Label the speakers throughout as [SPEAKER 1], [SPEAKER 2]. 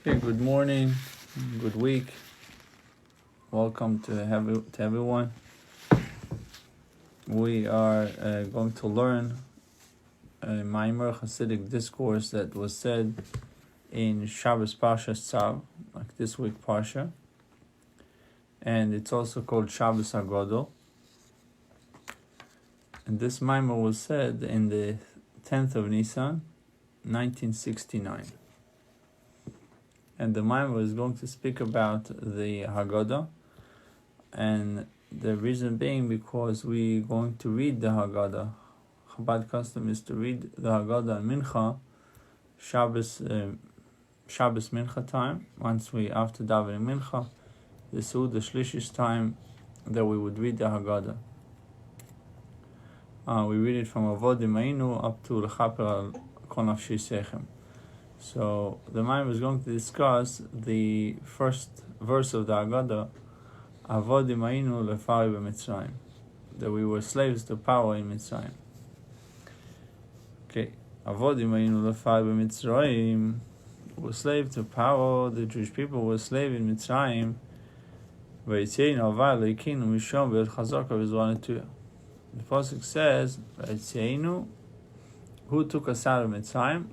[SPEAKER 1] Okay, good morning, good week. Welcome to everyone. We are going to learn a Maimer Hasidic discourse that was said in Chassidus Parshas Tzav, like this week Parsha, and it's also called Shabbos Hagodol. And this Maimer was said in the 10th of Nisan, 1969. And the Maimer is going to speak about the Haggadah, and the reason being because we're going to read the Haggadah. Chabad custom is to read the Haggadah and Mincha, Shabbos Mincha time. Once we after davening Mincha, this is the Shlishish time that we would read the Haggadah. We read it from Avodim Haynu up to L'chaper al Kol Nafshi Sechem. So the Maimer is going to discuss the first verse of the Haggadah, Avodim Haynu lefari b'Mitzrayim, that we were slaves to power in Mitzrayim. Okay, Avodim Haynu lefari b'Mitzrayim, were slave to power. The Jewish people were slave in Mitzrayim. V'yitzeinu avar leikinu mishom v'yot chazaka v'zvanetuya. The pasuk says, V'yitzeinu, who took us out of Mitzrayim?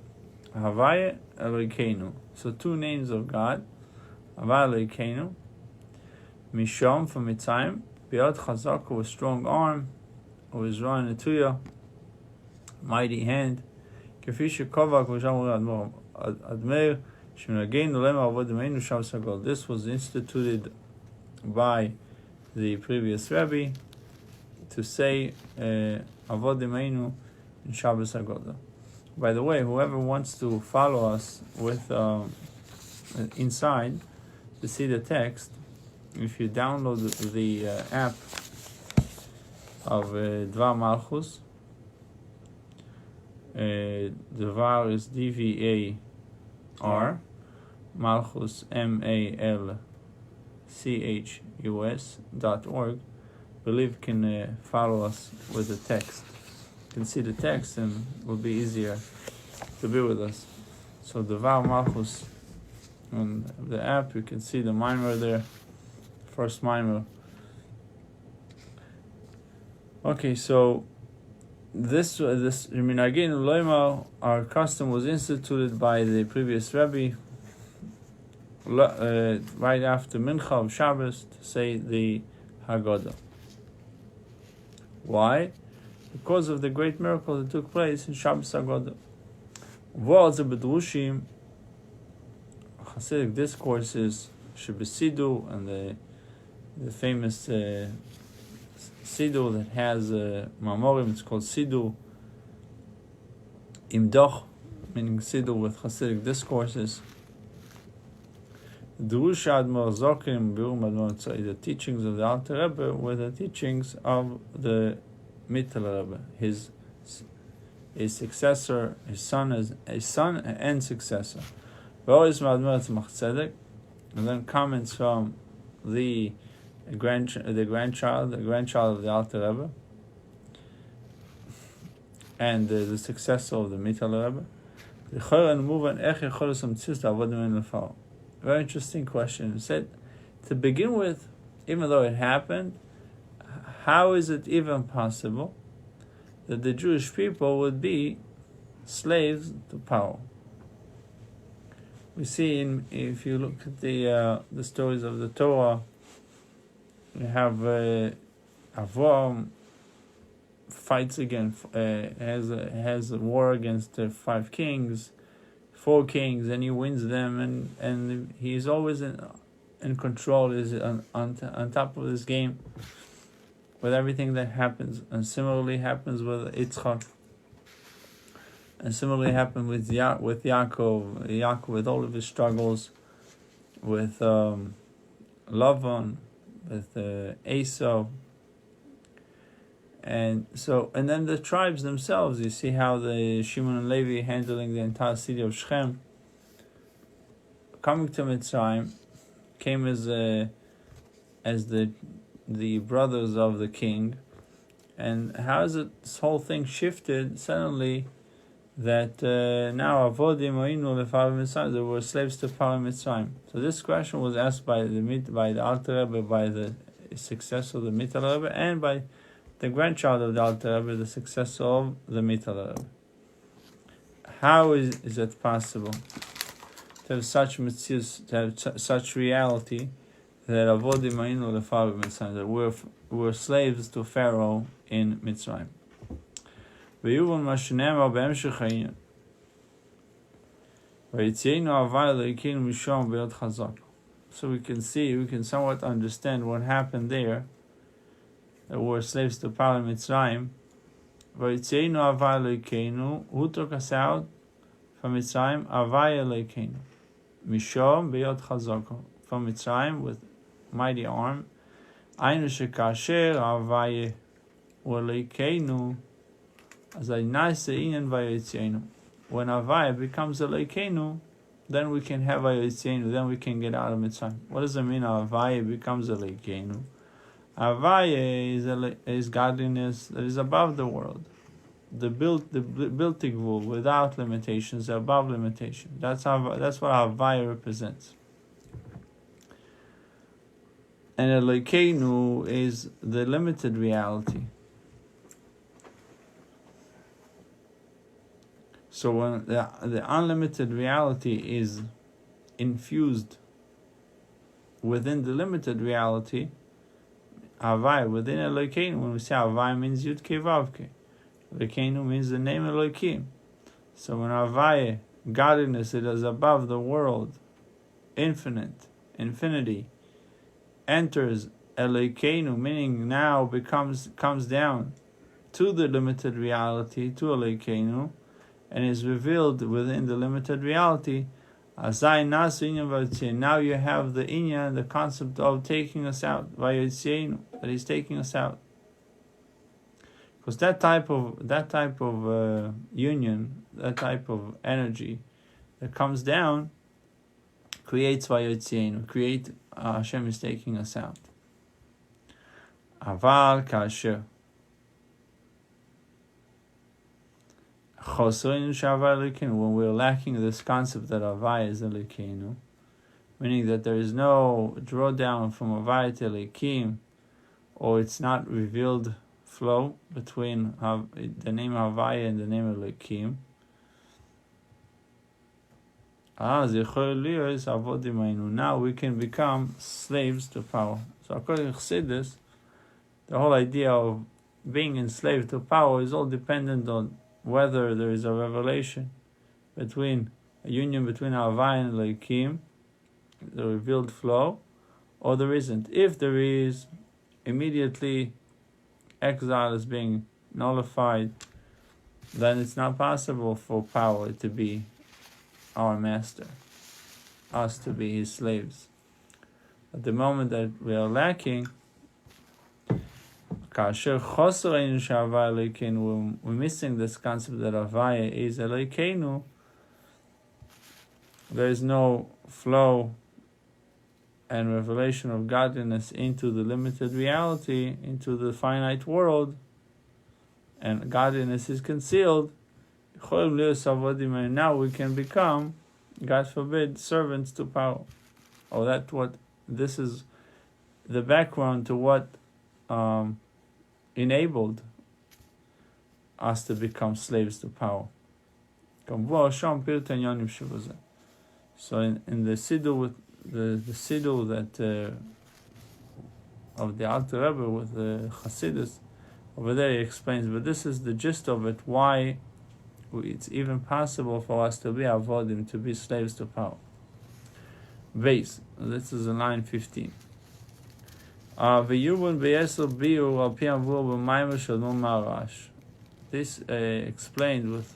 [SPEAKER 1] Havaya Elokeinu. So two names of God. Havaya Elokeinu. Mishom from Mitzrayim. Biad Chazak, with strong arm. With Zran Netuya, mighty hand. Kefisha Kovak v'Shamur Admeir. Shemnageinu lema Avodim Haynu Shabbos Hagodol. This was instituted by the previous Rebbe to say Avodim Haynu in Shabbos Hagodol. By the way, whoever wants to follow us with inside to see the text, if you download the app of Dvar Malchus, Dvar is D-V-A-R, Malchus MALCHUS.org. Believe can follow us with the text. Can see the text and it will be easier to be with us. So the Dvar Malchus on the app, you can see the Maimer there, first Maimer. Okay, so this Minagin Loima, our custom was instituted by the previous Rebbe right after Mincha of Shabbos to say the Haggadah. Why? Because of the great miracle that took place in Shabbos Haggadah. Words of Bedrushim, Hasidic discourses, Shebesidu, and the famous Sidu that has Mamorim, it's called Sidu Imdoch, meaning Sidu with Hasidic discourses. Drush Admor Zokim, Birum Admor Tzai, the teachings of the Alter Rebbe were the teachings of the Mittel Rebbe, his successor, his son and successor. And then comments from the grandchild of the Alter Rebbe, and the successor of the Mittel Rebbe. Very interesting question. It said, to begin with, even though it happened, how is it even possible that the Jewish people would be slaves to power? We see if you look at the stories of the Torah, you have Avram fights against has a war against 4 kings, and he wins them, and he's always in control. Is on top of this game with everything that happens, and similarly happens with Yitzchak, and similarly happened with Yaakov with all of his struggles, with Lavan, with Esau, and then the tribes themselves. You see how the Shimon and Levi handling the entire city of Shechem, coming to Mitzrayim, came as the brothers of the king, and how is it this whole thing shifted suddenly that now Avodim Haynu leFaro Mitzrayim, they were slaves to Paro Mitzrayim. So this question was asked by the Alter Rebbe, by the successor of the Mittel Rebbe, and by the grandchild of the Alter Rebbe, the successor of the Mittel Rebbe. How is it possible to have such mitzvahs, to have such reality that Avodim Haynu leFaro Mitzrayim, that we're slaves to Pharaoh in Mitzrayim? So we can somewhat understand what happened there, that we're slaves to Paro Mitzrayim. Who took us out from Mitzrayim? Avaya Elokeinu. Mishom beyot chazako. From Mitzrayim with mighty arm. Ainu shekasher avaya Elokeinu. When Avaya becomes Elokeinu, then we can have Vayotzeinu, then we can get out of Mitzrayim. What does it mean Avaya becomes Elokeinu? Avaya is godliness that is above the world. The built gvul, without limitations, above limitation. That's what Avaya represents. And Elokeinu is the limited reality. So when the unlimited reality is infused within the limited reality, Havai, within Elokeinu, when we say Havai means Yud Kei Vav Kei, Elokeinu means the name Elokim. So when Havai, godliness, it is above the world, infinite, infinity, enters Elokeinu, meaning now comes down to the limited reality, to Elokeinu, and is revealed within the limited reality. Now you have the inyan, the concept of taking us out, that he's taking us out. Because that type of union, that type of energy that comes down, creates create Hashem is taking us out. Aval kasher. When we're lacking this concept that Avaya is Elokeinu, meaning that there is no drawdown from Avaya to Elokim, or it's not revealed flow between the name Avaya and the name Elokim. Now we can become slaves to power. So according to Chassidus, the whole idea of being enslaved to power is all dependent on whether there is a revelation between a union between Havai and Elokim, the revealed flow, or there isn't. If there is, immediately exile is being nullified, then it's not possible for power to be our master, us to be his slaves. At the moment that we are lacking, we're missing this concept that Avaya is Elokeinu, there is no flow and revelation of godliness into the limited reality, into the finite world, and godliness is concealed. Now we can become, God forbid, servants to power. This is the background to what enabled us to become slaves to power. So in the Siddur, with the Siddur that of the Alter Rebbe with the Chassidus, over there he explains, but this is the gist of it, why it's even possible for us to be avodim, to be slaves to power. Base, this is in line 15. This explained with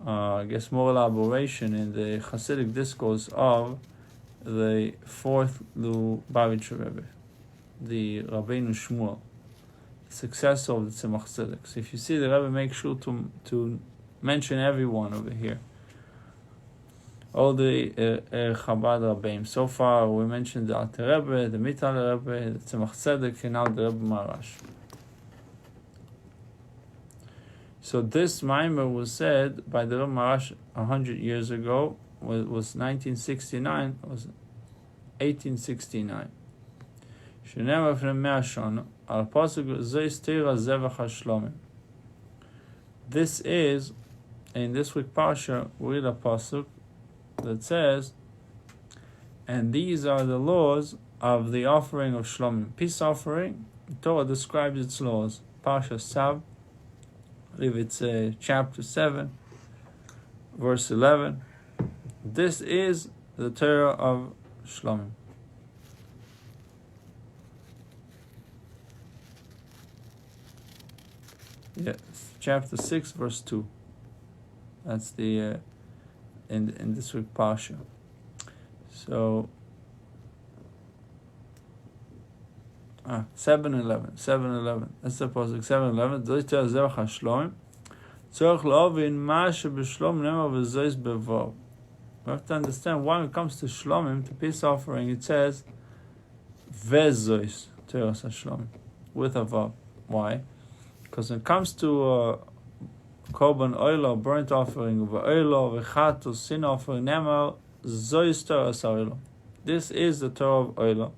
[SPEAKER 1] I guess more elaboration in the Hasidic discourse of the fourth Lubavitcher Rebbe, the Rabbeinu Shmuel, successor of the Tzemach Tzedek. So if you see the Rebbe, make sure to mention everyone over here. All the Chabad Rabbeim. So far we mentioned the Alter Rebbe, the Mittal Rebbe, the Tzemach Tzedek, and now the Rebbe Marash. So this Maimer was said by the Rabbi Menashe 100 years ago, was 1969, was 1869. Shenema from Meashon, al pasuk zeis tira zevach hashlomim. This is, in this week Parsha, we read a pasuk that says, and these are the laws of the offering of Shlomim. Peace offering, the Torah describes its laws. Parshas Tzav, I believe it's chapter 7, verse 11. This is the Torah of Shlomim. Yes, chapter 6, verse 2. That's the in this week Parsha. So 7:11. That's the pasuk 7:11. Zois tera zevach hashlomim. Tzorich laovin ma shebeshlom nemar v'zois bevav. We have to understand why when it comes to shlomim, to peace offering, it says vezois teras hashlomim with a vav. Why? Because when it comes to korban oilo, burnt offering, v'oilo, v'chatos, sin offering, nemar zois teras oilo. This is the Torah of oilo.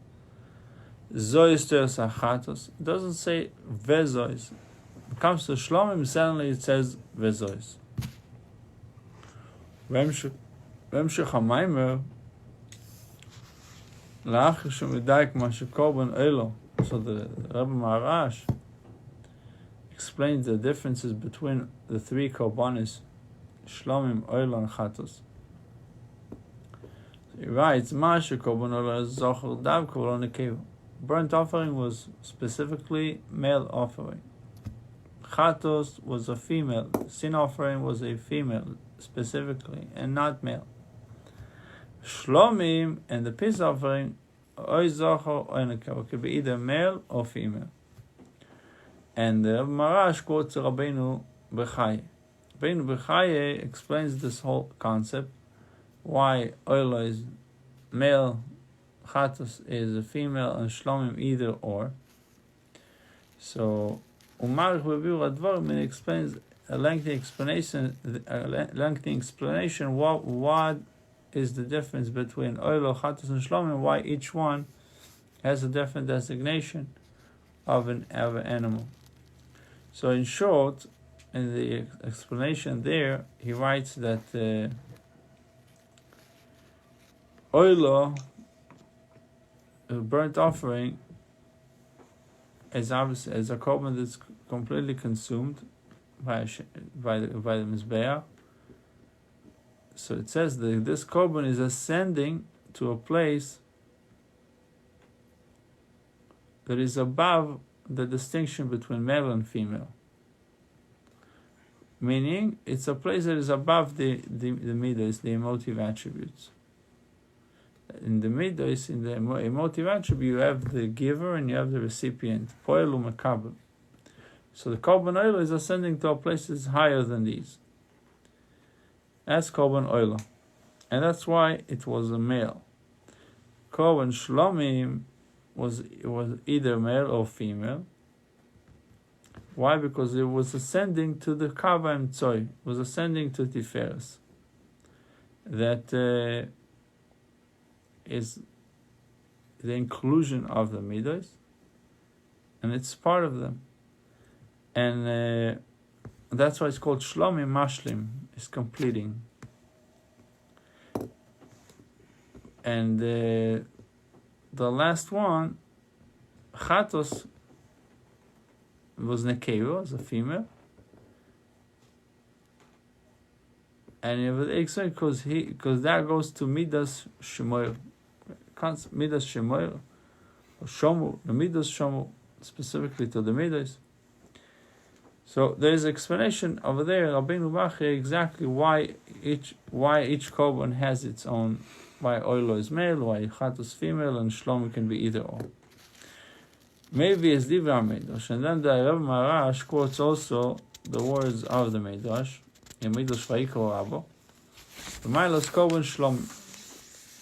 [SPEAKER 1] Zois teras hachatos. It doesn't say vezois. When it comes to shlomim, suddenly it says vezois. V'emshech hamaymer la'achar shemidayek ma shekorban oilo. So the Rabbi Menashe explains the differences between the three korbanos, shlomim, oilo, and chatos. He writes, ma shekorban oilo is zocher dav kol nekeva. Burnt offering was specifically male offering. Chatos was a female. Sin offering was a female specifically, and not male. Shlomim and the peace offering, oy zocher oy nekeva, could be either male or female. And the Marash quotes Rabbi Menashe. Rabbi Menashe explains this whole concept, why oilo is male, chatos is a female, and shlomim either or. So Umarich B'Biur Advarim explains a lengthy explanation. What is the difference between oilo, chatos, and shlomim? Why each one has a different designation of an animal. So in short, in the explanation there, he writes that oilo, a burnt offering, is obviously as a korban that's completely consumed by the mizbeach. So it says that this korban is ascending to a place that is above the distinction between male and female. Meaning, it's a place that is above the midos, the emotive attributes. In the midos, in the emotive attribute, you have the giver and you have the recipient. Poel u'mekabel. So the korban oilo is ascending to a place that's higher than these. That's korban oilo, and that's why it was a male. Korban shlomim was either male or female. Why? Because it was ascending to the kava emtzoy, it was ascending to tiferes. That is the inclusion of the midos, and it's part of them. And that's why it's called shlomim mashlim, is completing. And the last one, chatos, was nekeva, was a female, and it was excellent because that goes to midas shemoyer, midas shemoyer, or shomu, the midas shomu, specifically to the midas. So there is explanation over there, Rabbi Menashe, exactly why each korban has its own. Why oilo is male, why chatos female, and shlomo can be either or. Maybe it's Divrei Midrash, and then the Rabbi Menashe quotes also the words of the Midrash in Midrash Vayikol Rabbo. The Milos Korban Shlom,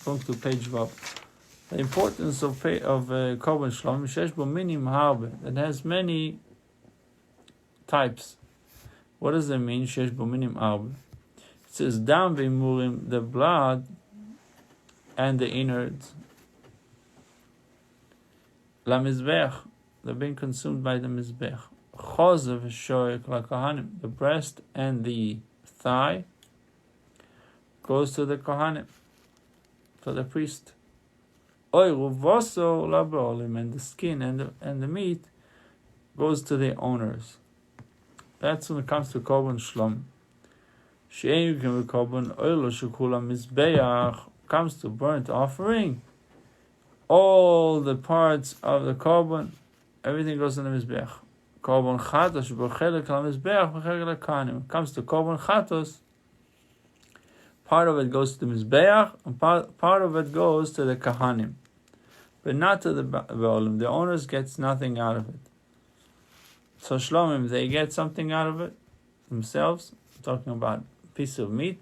[SPEAKER 1] going to page Vav. The importance of Korban Shlom, shesh bo minim harbe, that has many types. What does it mean? Shesh bominim arba. It says dam v'imurim, the blood and the innards. La mizbech, they're being consumed by the mizbech. Chozav v'shoyek la kohanim, the breast and the thigh goes to the kohanim, for the priest. Oiru voso la ba'olim, and the skin and the meat goes to the owners. That's when it comes to korban shlom. She'en yukim v'korban oilo shekula mizbeach, comes to burnt offering. All the parts of the korban, everything goes to the mizbeach. Korban chatos b'chelek la mizbeach b'chelek la kahanim. Comes to korban chatos, part of it goes to the mizbeach, and part of it goes to the kahanim, but not to the ba'olim. The owners gets nothing out of it. So shlomim, they get something out of it themselves. I'm talking about a piece of meat.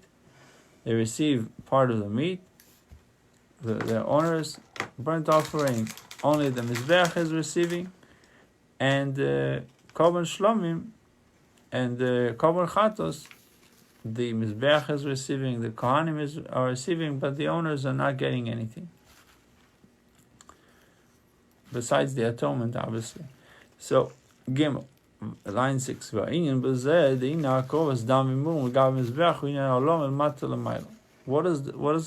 [SPEAKER 1] They receive part of the meat. Their owners, burnt offering, only the mizbeach is receiving, and korban shlomim and the korban chatos, the mizbeach is receiving, the kohanim are receiving, but the owners are not getting anything besides the atonement, obviously. So Gimel, line 6. What does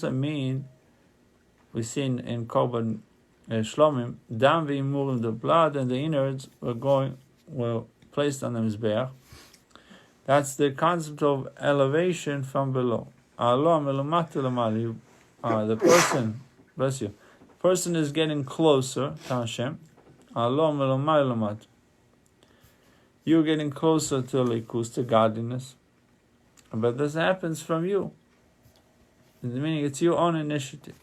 [SPEAKER 1] that mean? We see in korban shlomim, dam v'imurim, the blood and the innards were placed on the mizbeach. That's the concept of elevation from below. The person, bless you, the person is getting closer to Hashem. You're getting closer to likus, to godliness. But this happens from you. Meaning it's your own initiative.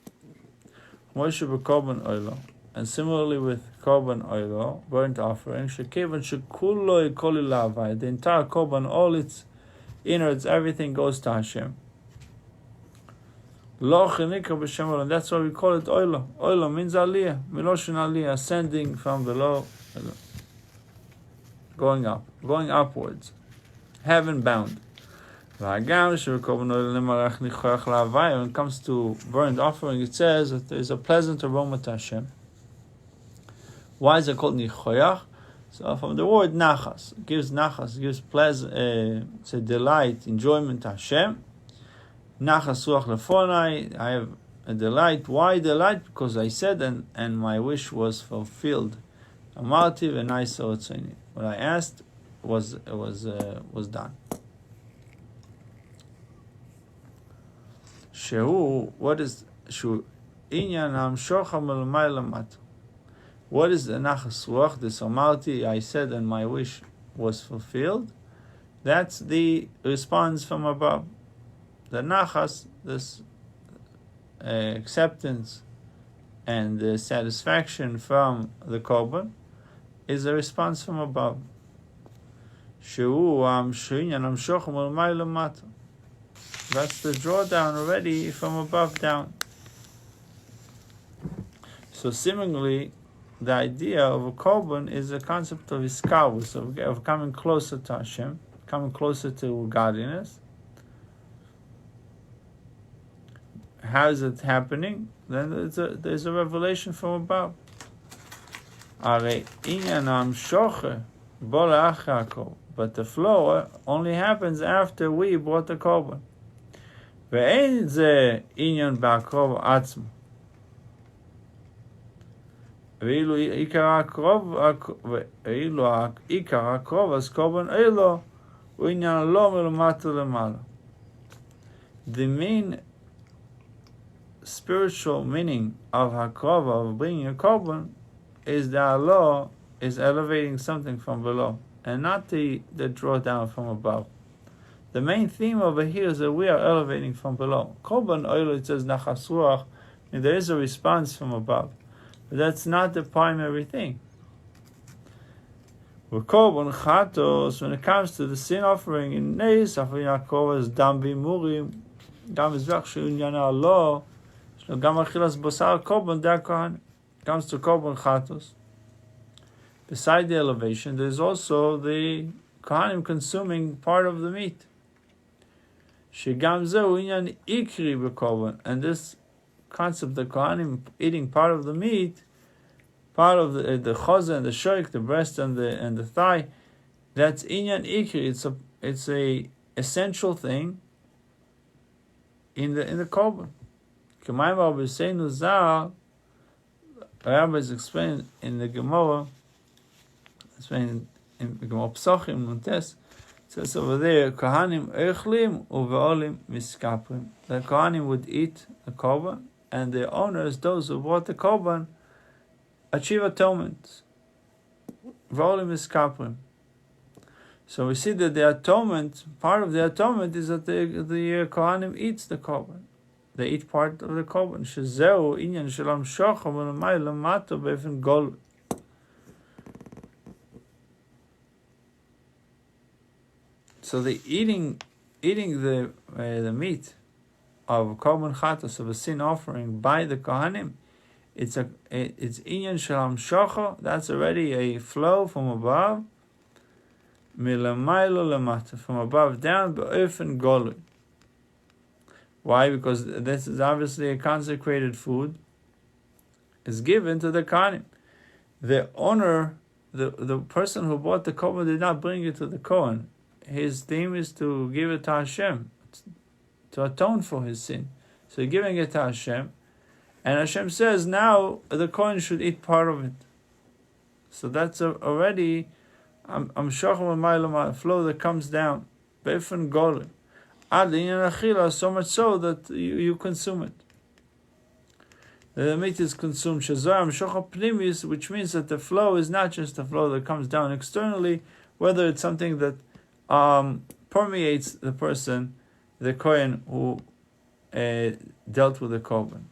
[SPEAKER 1] And similarly with korban oilo, burnt offering, the entire korban, all its innards, everything goes to Hashem. And that's why we call it oilo. Oilo means aliyah, miloshin aliyah, ascending from below, going up, going upwards, heaven bound. When it comes to burnt offering, it says that there is a pleasant aroma to Hashem. Why is it called nichoyach? So from the word nachas, it gives pleasure, it's a delight, enjoyment to Hashem. Nachas ruach lefonai, I have a delight. Why delight? Because I said and my wish was fulfilled. Amarti v'nai sotzoni. What I asked was done. Shehu, what is Shu Inyan Amshocha Melmai Lamat? What is the Nachas Ruach, the Amarti, I said and my wish was fulfilled? That's the response from above. The Nachas, this acceptance and the satisfaction from the korban, is a response from above. Shehu Inyan Amshocha Melmai Lamat. That's the drawdown already from above down. So seemingly, the idea of a korban is a concept of iskarus, of coming closer to Hashem, coming closer to godliness. How is it happening? Then there's a revelation from above. But the flow only happens after we brought the korban. ואין זה עניין בהקרוב עצמו. ואילו עיקר הקרוב, אז קורבן אילו, הוא עניין לא מלמטה למעלה. The main spiritual meaning of הקרוב, of bringing a korban, is that Allah is elevating something from below, and not the draw down from above. The main theme over here is that we are elevating from below. Korban oil, it says nachas ruach, and there is a response from above. But that's not the primary thing. With korban chatos, when it comes to the sin offering in Neis, offering Yaakov is dam v'imurim, gam mizbech she'unyan Allah, gam achilas basar korban da kohan. Comes to korban chatos. Beside the elevation, there is also the Kohanim consuming part of the meat. Shegam zeu inyan ikri b'korban, and this concept of Kohanim eating part of the meat, part of the chaza and the shoik, the breast and the thigh, that's inyan ikri. It's a essential thing in the korban. K'mayim b'seinu zal, rabbis explain in the Gemara, explain in the Gemara Psachim Nuntes, it says over there, Kohanim echlim uveolim miskaprim. The Kohanim would eat the korban, and the owners, those who bought the korban, achieve atonement. Veolim miskaprim. So we see that the atonement, part of the atonement, is that the Kohanim eats the korban. They eat part of the korban. Shezeu inyan shelam shocha v'lamay lamato be'efen gol. So the eating the meat of korban chatas, of a sin offering by the Kohanim, it's inyan shelam shocha. That's already a flow from above. Milamaylo lamata, from above down, be'efen gol. Why? Because this is obviously a consecrated food. It's given to the Kohanim. The owner, the person who bought the korban, did not bring it to the Kohen. His theme is to give it to Hashem, to atone for his sin. So giving it to Hashem, and Hashem says now the Kohen should eat part of it. So that's already a flow that comes down. Be'efen golem. So much so that you consume it. The meat is consumed, which means that the flow is not just the flow that comes down externally, whether it's something that permeates the person, the Kohen who dealt with the korban.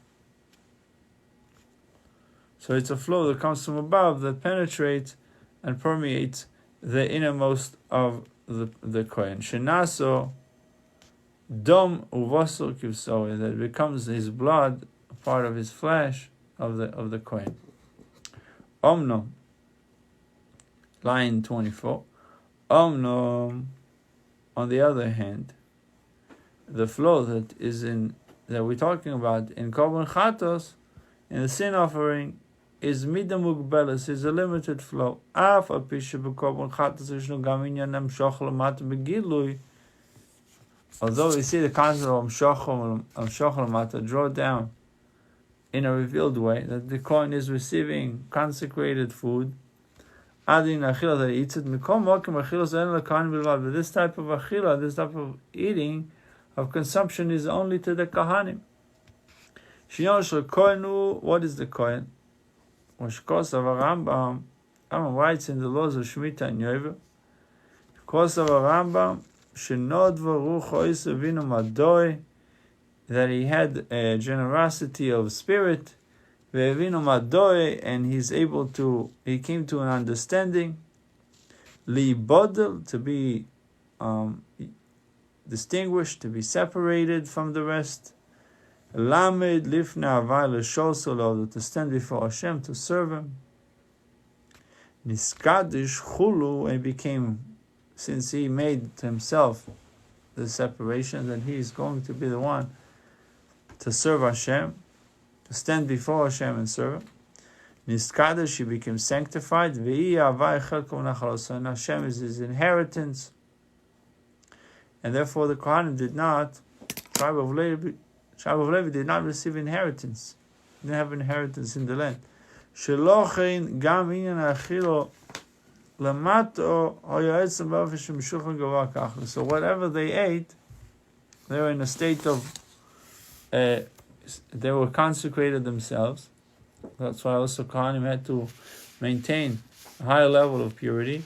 [SPEAKER 1] So it's a flow that comes from above that penetrates and permeates the innermost of the Kohen. Shenaso dom uvasor kivsoi, that becomes his blood, a part of his flesh, of the Kohen. Omnom, line 24. Omnom, on the other hand, the flow that we're talking about in korban chatos, in the sin offering, is mida mugbelas, is a limited flow. Af apisha b'korban chatos yishnu gam inyan hamshoch lamata begilui. Although we see the concept of hamshoch lamata draw down in a revealed way, that the Kohen is receiving consecrated food, adin achila, that he eats it, mikom mokim achilos en lekohen bilvad. But this type of achila, this type of eating, of consumption, is only to the Kohanim. Shinyon shel kohenu, what is the Kohen? Washkos of Rambam writes in the laws of Shemitah and Yovel, because of Rambam, that he had a generosity of spirit, and he came to an understanding, to be distinguished, to be separated from the rest, to stand before Hashem, to serve Him. Niskadish chulu, and became, since he made to himself the separation, that he is going to be the one to serve Hashem, to stand before Hashem and serve Him. Niskadish, he became sanctified. And Hashem is his inheritance. And therefore the Kohanim did not, tribe of Levi did not receive inheritance. They didn't have inheritance in the land. Shelochein gam inyan achilo lamato hoyaetzem b'afishim mishulchan gavah kachli. So whatever they ate, they were in a state of, they were consecrated themselves. That's why also Kohanim had to maintain a higher level of purity.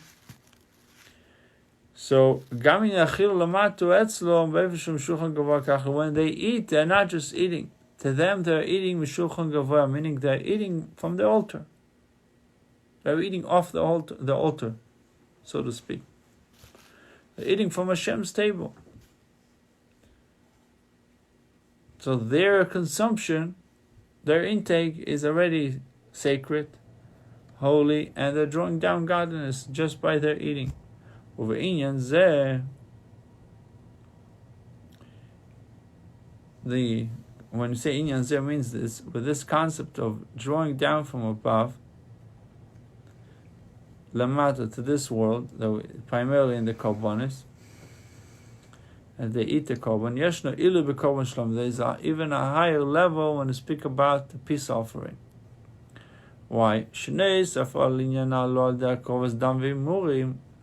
[SPEAKER 1] So gam inyan achilo lamato etzlo b'afishim mishulchan gavah kachli. When they eat, they're not just eating. To them, they're eating mishulchan gavah, meaning they're eating from the altar. They're eating off the altar, so to speak. They're eating from Hashem's table. So their consumption, their intake is already sacred, holy, and they're drawing down godliness just by their eating. Uveinyan zeh, when you say inyan zeh, means this, with this concept of drawing down from above, lamata, to this world, primarily in the korbanos, and they eat the korban. Yeshno ilu bekorban shlom. There is even a higher level when you speak about the peace offering. Why?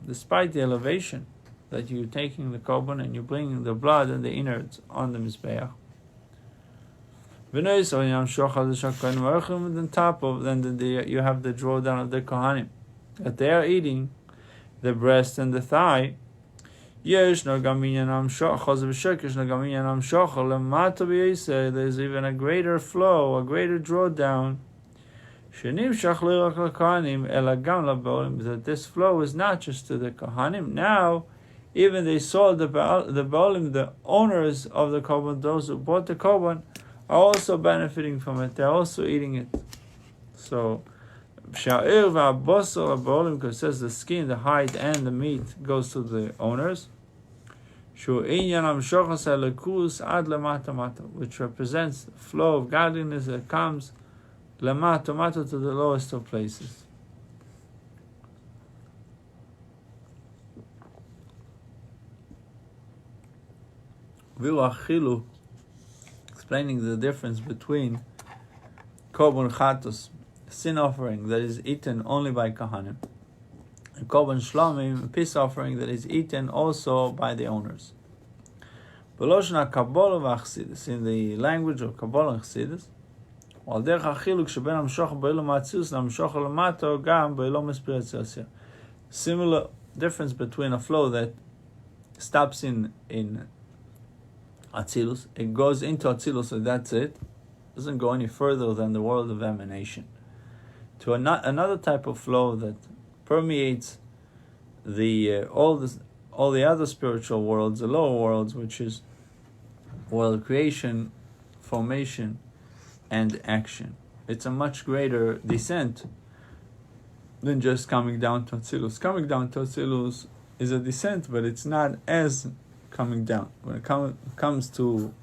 [SPEAKER 1] Despite the elevation that you're taking the korban and you're bringing the blood and the innards on the mizbeach. On top of, then you have the drawdown of the kohanim, that they are eating the breast and the thigh. There's even a greater flow, a greater drawdown. That this flow is not just to the kohanim. Now, even they saw the baalim, the owners of the korban, those who bought the korban, are also benefiting from it. They're also eating it. So, because it says the skin, the hide, and the meat goes to the owners, which represents the flow of godliness that comes lamata to the lowest of places. Explaining the difference between korban chatos, sin offering that is eaten only by kohanim, and korban shlomim, a peace offering that is eaten also by the owners. In the language of Kabbalah and Chassidus, similar difference between a flow that stops in Atzilus, it goes into Atzilus and that's it, doesn't go any further than the world of emanation, to another type of flow that permeates all the other spiritual worlds, the lower worlds, which is world creation, formation, and action. It's a much greater descent than just coming down to Atzilus. Coming down to Atzilus is a descent, but it's not as coming down. When it comes to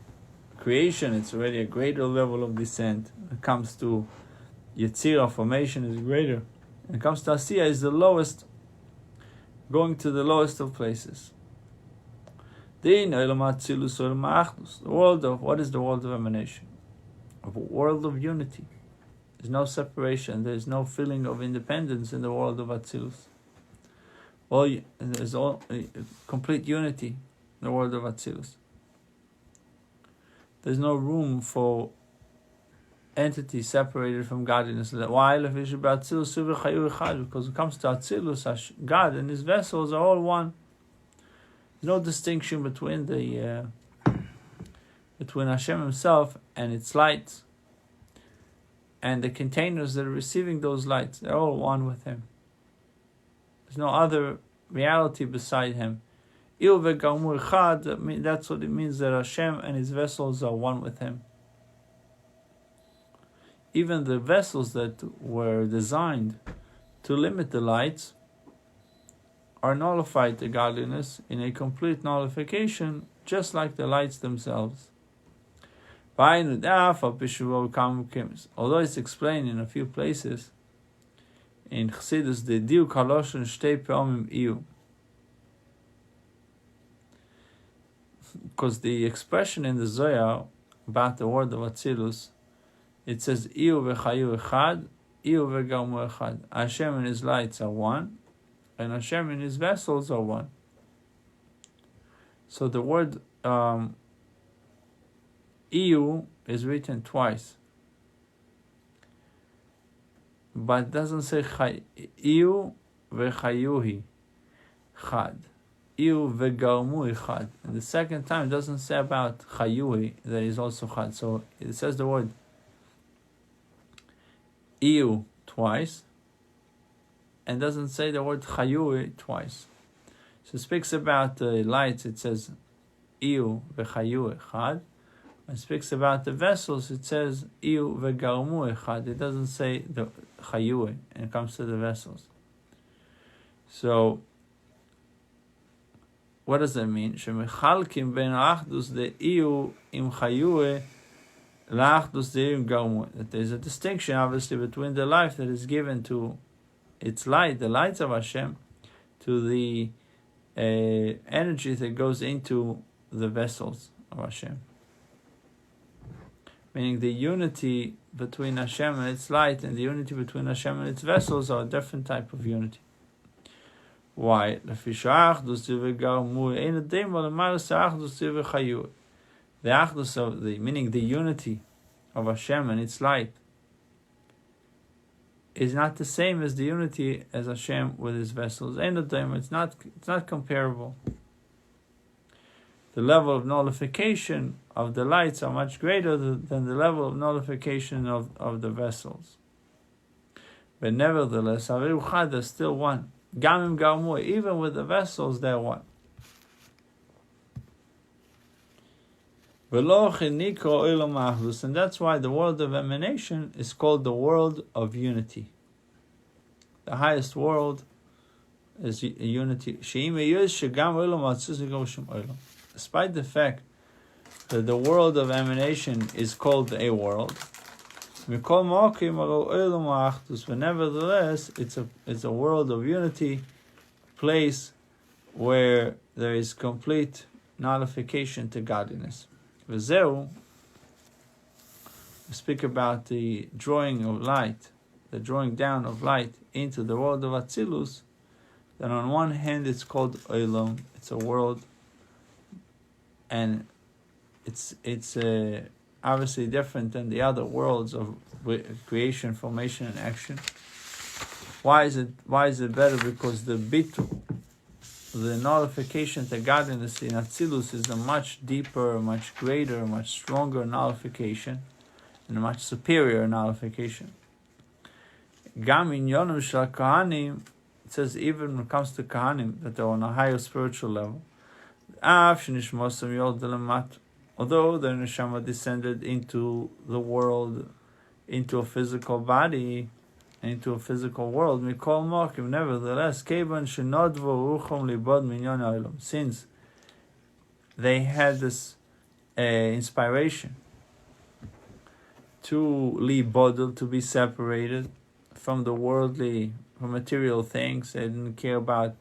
[SPEAKER 1] creation, it's already a greater level of descent. When it comes to Yetzirah, formation is greater. When it comes to Asiyah, is the lowest, going to the lowest of places. The world of, what is the world of emanation? A world of unity. There's no separation. There's no feeling of independence in the world of Atzilus. There's complete unity in the world of Atzilus. There's no room for entity separated from godliness. Why? Because when it comes to Atzilus, God and His vessels are all one. There's no distinction between between Hashem Himself and its lights and the containers that are receiving those lights. They're all one with Him. There's no other reality beside Him. That's what it means, that Hashem and His vessels are one with Him. Even the vessels that were designed to limit the lights are nullified to godliness in a complete nullification, just like the lights themselves. Although it's explained in a few places, in Chassidus, the diu kaloshen shtei pe'omim iu. Because the expression in the Zohar about the word of Atzilus, it says iu v'chayu echad, iu v'gamu echad. Hashem and His lights are one, and Hashem and His vessels are one. So the word iu is written twice, but it doesn't say iu v'chayuhi chad, iu v'garmu chad. And the second time it doesn't say about chayuhi that is also chad. So it says the word iu twice, and doesn't say the word chayui twice. So it speaks about the lights, it says iu v'chayu echad. When it speaks about the vessels, it says iu v'garmu echad. It doesn't say the chayui, and it comes to the vessels. So What does that mean? Shemechalkim ben achdus de iu im chayue lachdus de im garmu. That there's a distinction, obviously, between the life that is given to its light, the lights of Hashem, to the energy that goes into the vessels of Hashem. Meaning the unity between Hashem and its light and the unity between Hashem and its vessels are a different type of unity. Why? The achdus of meaning the unity of Hashem and its light is not the same as the unity as Hashem with his vessels. It's not comparable. The level of nullification of the lights are much greater than the level of nullification of the vessels. But nevertheless, they're still one. Gamim Galmu, even with the vessels, they're one. And that's why the world of emanation is called the world of unity. The highest world is unity. Despite the fact that the world of emanation is called a world, but nevertheless, it's a world of unity, place where there is complete nullification to godliness. We speak about the drawing of light, the drawing down of light into the world of Atzilus. Then on one hand it's called Olam, it's a world, and it's obviously different than the other worlds of creation, formation, and action. Why is it better? Because the bitul, the nullification to godliness in Atzilus is a much deeper, much greater, much stronger nullification, and a much superior nullification. Gam in Yonum Shal Kohanim, it says even when it comes to Kohanim, that they're on a higher spiritual level. Although the neshama descended into the world, into a physical body, into a physical world, mikol mokim, nevertheless, kevan shenodvo ruchom libod minyan ha'olam, since they had this inspiration to libodel, to be separated from the worldly, from material things. They didn't care about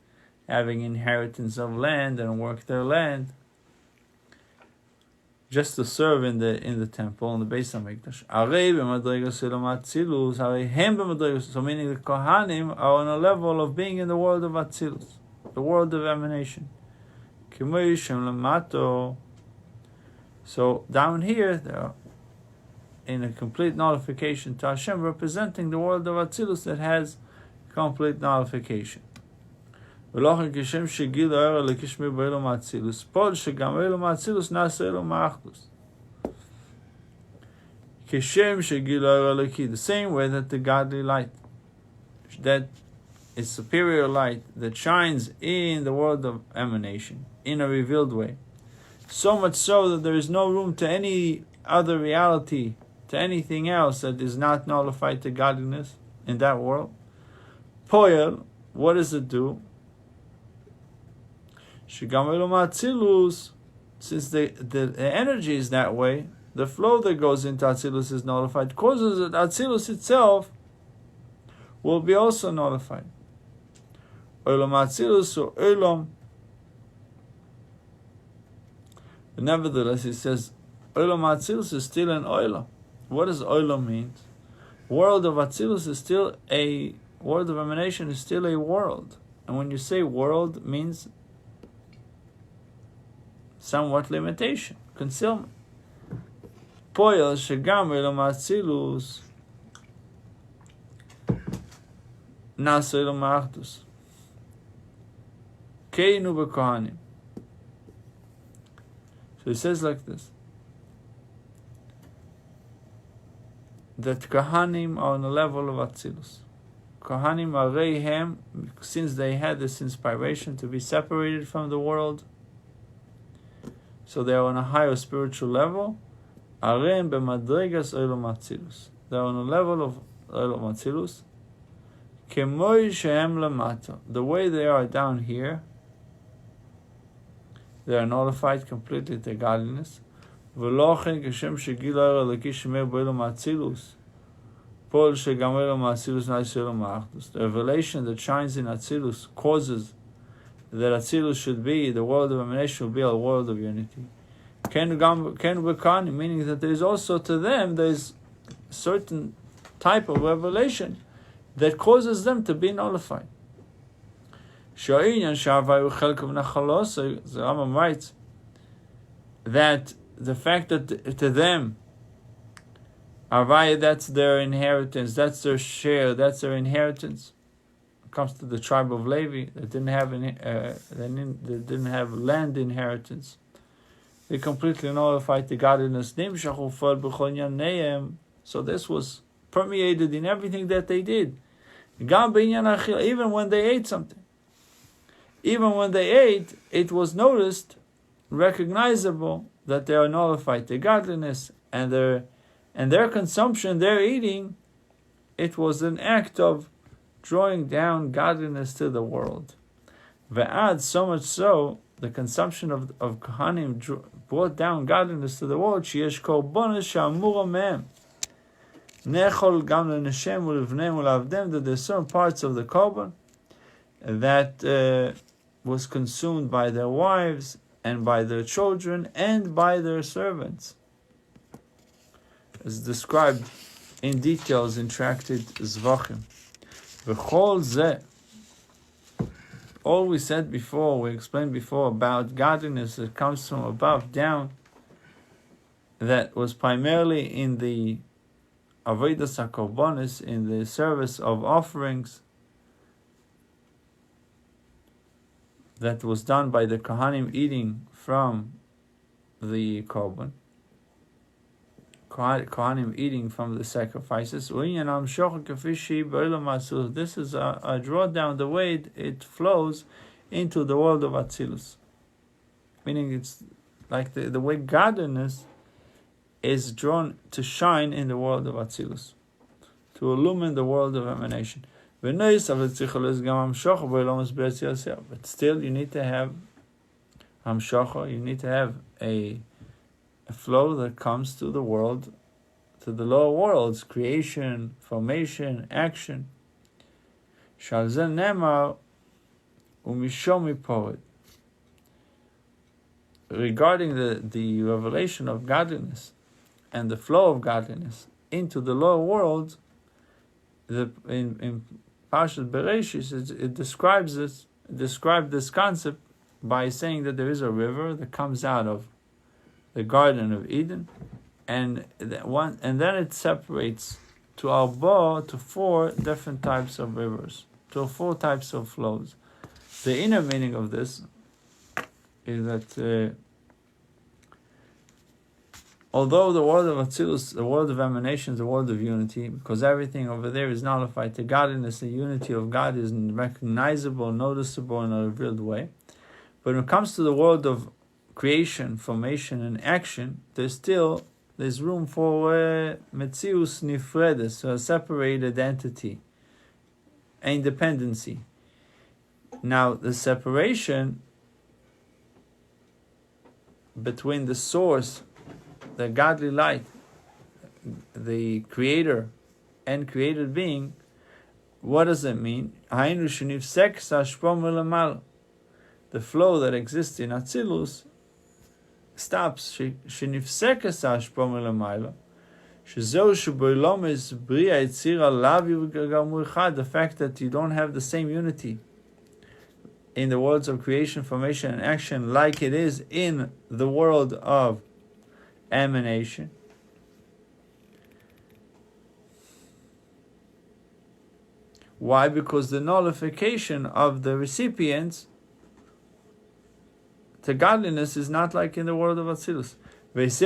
[SPEAKER 1] having inheritance of land and work their land, just to serve in the temple, in the Beis Hamikdash. So meaning the Kohanim are on a level of being in the world of Atzilus, the world of emanation. So down here, they are in a complete nullification to Hashem, representing the world of Atzilus that has complete nullification. ולכן כשם שגיל האור לקשמי באילום האצילוס, פועל שגם אילום האצילוס נעשה אילום האחדוס. כשם שגיל האור אלוקי, the same way that the godly light, that is superior light, that shines in the world of emanation, in a revealed way, so much so that there is no room to any other reality, to anything else that is not nullified to godliness in that world. Poel, what does it do? Since the energy is that way, the flow that goes into Atzilus is nullified, causes that Atzilus itself will be also nullified. Olam Atzilus or Olam. But nevertheless, it says Olam Atzilus is still an Olam. What does Olam mean? World of Atzilus is still a world of emanation, is still a world. And when you say world, means somewhat limitation, concealment. Poel shegam elam atzilus nasa elam achdus keinu b'kohanim. So it says like this, that Kohanim are on the level of Atzilus. Kohanim are reihem, since they had this inspiration to be separated from the world, so they are on a higher spiritual level. Arem b'madregas olam atzilus. They are on a level of olam atzilus. Kemoi shehem lamata. The way they are down here, They are nullified completely to godliness. The revelation that shines in Atzilus causes that Atzilus should be, the world of emanation should be a world of unity. Meaning that there is also to them, there is certain type of revelation that causes them to be nullified. The Rambam writes that the fact that to them, Avaya, that's their inheritance, that's their share, that's their inheritance. It comes to the tribe of Levi that didn't have land inheritance. They completely nullified the godliness. So this was permeated in everything that they did. Even when they ate something. Even when they ate, it was noticed, recognizable, that they are nullified to godliness, and their consumption, their eating, it was an act of drawing down godliness to the world. Ve'ad, so much so, the consumption of Kohanim brought down godliness to the world. Sheyesh korbanos she'amura mehem nechol gam leneshem ulevneim ulavdem, that there's certain parts of the korban that was consumed by their wives and by their children and by their servants, as described in details in Tractate Zvachim. V'chol zeh, all we said before, we explained before about godliness that comes from above down, that was primarily in the avodas hakorbanos, in the service of offerings, that was done by the Kohanim eating from the korban. Kohanim eating from the sacrifices. This is a drawdown, the way it flows into the world of Atzilus. Meaning it's like the way godliness is drawn to shine in the world of Atzilus, to illumine the world of emanation. But still you need to have hamshacha, you need to have a flow that comes to the world, to the lower worlds, creation, formation, action. Regarding the revelation of godliness and the flow of godliness into the lower worlds, in Parshas Bereshis, it describes this concept by saying that there is a river that comes out of the Garden of Eden, and then it separates to four different types of rivers, to 4 types of flows. The inner meaning of this is that although the world of Atzilus, the world of emanation, is the world of unity, because everything over there is nullified to godliness, the unity of God is recognizable, noticeable in a revealed way. But when it comes to the world of creation, formation, and action, there's room for metzius nifredes, so a separated entity, independency. Now, the separation between the source, the godly light, the creator and created being, what does it mean? The flow that exists in Atzilus stops. The fact that you don't have the same unity in the worlds of creation, formation, and action like it is in the world of emanation. Why? Because the nullification of the recipients to godliness is not like in the world of Atzilus. It's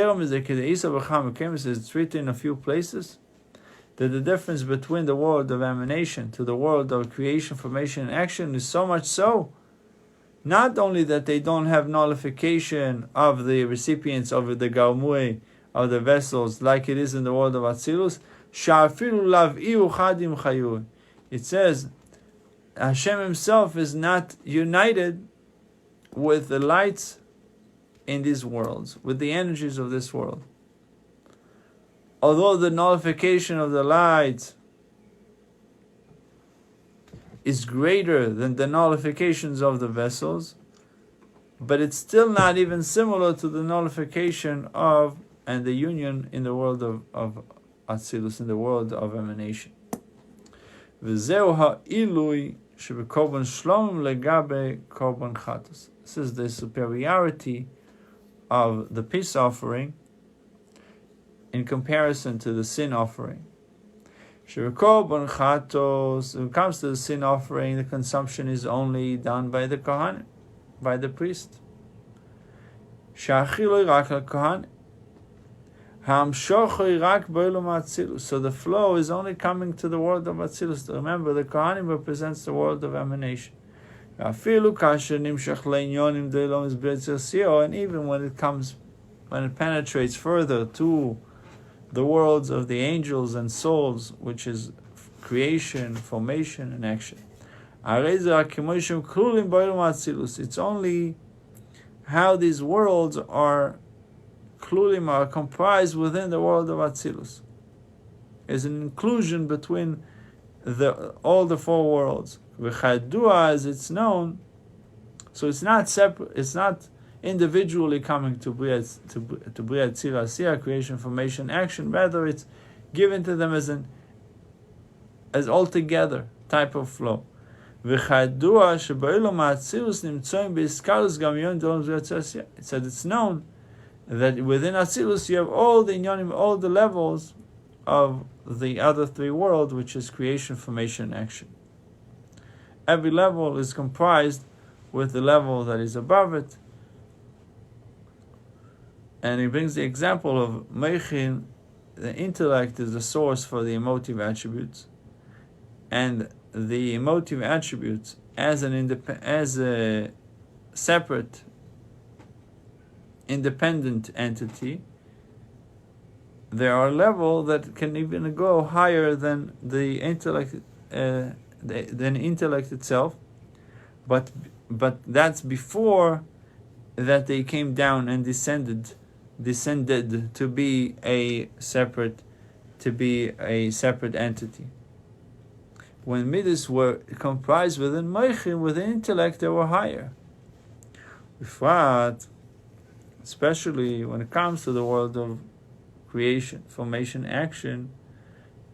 [SPEAKER 1] written in a few places that the difference between the world of emanation to the world of creation, formation, and action is so much so, not only that they don't have nullification of the recipients of the galmui, of the vessels, like it is in the world of Atzilus, it says Hashem himself is not united with the lights in these worlds, with the energies of this world. Although the nullification of the light is greater than the nullifications of the vessels, but it's still not even similar to the nullification of and the union in the world of Atzilus, in the world of emanation. V'zeu ha'ilui shebekorban shlomim legabe korban chatos. This is the superiority of the peace offering in comparison to the sin offering. Shebekorban chatos, when it comes to the sin offering, the consumption is only done by the kohanim, by the priest. Sha'achiloi rak al-kohanim. So the flow is only coming to the world of Atzilus. Remember, the Kohanim represents the world of emanation. And even when it penetrates further to the worlds of the angels and souls, which is creation, formation, and action. It's only how these worlds are comprised within the world of Atzilus. Is an inclusion between all the four worlds. V'chadua, as it's known, so it's not separate. It's not individually coming to B'riat Tzira Asiyah, creation, formation, action. Rather, it's given to them as altogether type of flow. V'chadua sheba'ilam Atzilus nimtzoim b'iskalus gam yon dolom B'riat Tzira. It said it's known that within Atzilus you have all the inyanim, all the levels of the other three worlds, which is creation, formation, and action. Every level is comprised with the level that is above it. And he brings the example of Meichin, the intellect is the source for the emotive attributes, and the emotive attributes as a separate independent entity, there are levels that can even go higher than the intellect, than intellect itself, but that's before that they came down and descended to be a separate entity. When midas were comprised within Meichin, within intellect, they were higher. Befrat, especially when it comes to the world of creation, formation, action,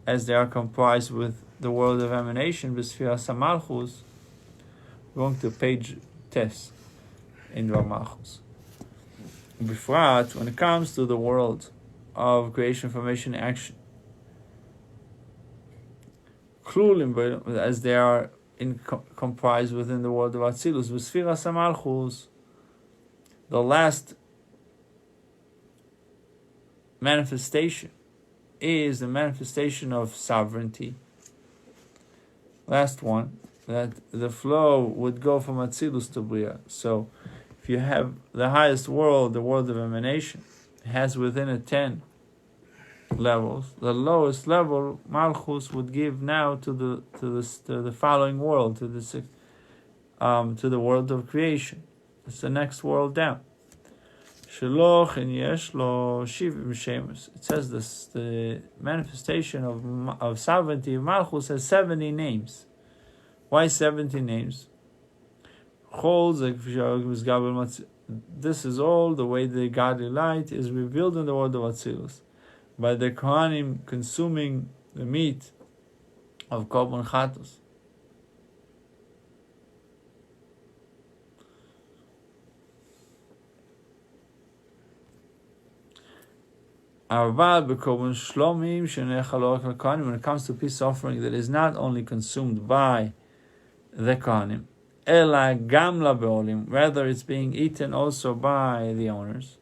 [SPEAKER 1] as they are comprised with the world of emanation, B'Sfiras HaMalchus, going to page Tes in Dvar Malchus. Befrat, when it comes to the world of creation, formation, action, Klulim, as they are comprised within the world of Atzilus, B'Sfiras HaMalchus, the last manifestation is the manifestation of sovereignty. Last one, that the flow would go from Atzilus to Bria. So, if you have the highest world, the world of emanation, it has within it 10 levels. The lowest level, Malchus, would give now to the following world, to the world of creation. It's the next world down. It says this, the manifestation of sovereignty of Malchus has 70 names. Why 70 names? This is all the way the godly light is revealed in the world of Atzilus, by the Kohanim consuming the meat of Korban Chatos. When it comes to peace offering that is not only consumed by the Kohanim, rather it's being eaten also by the owners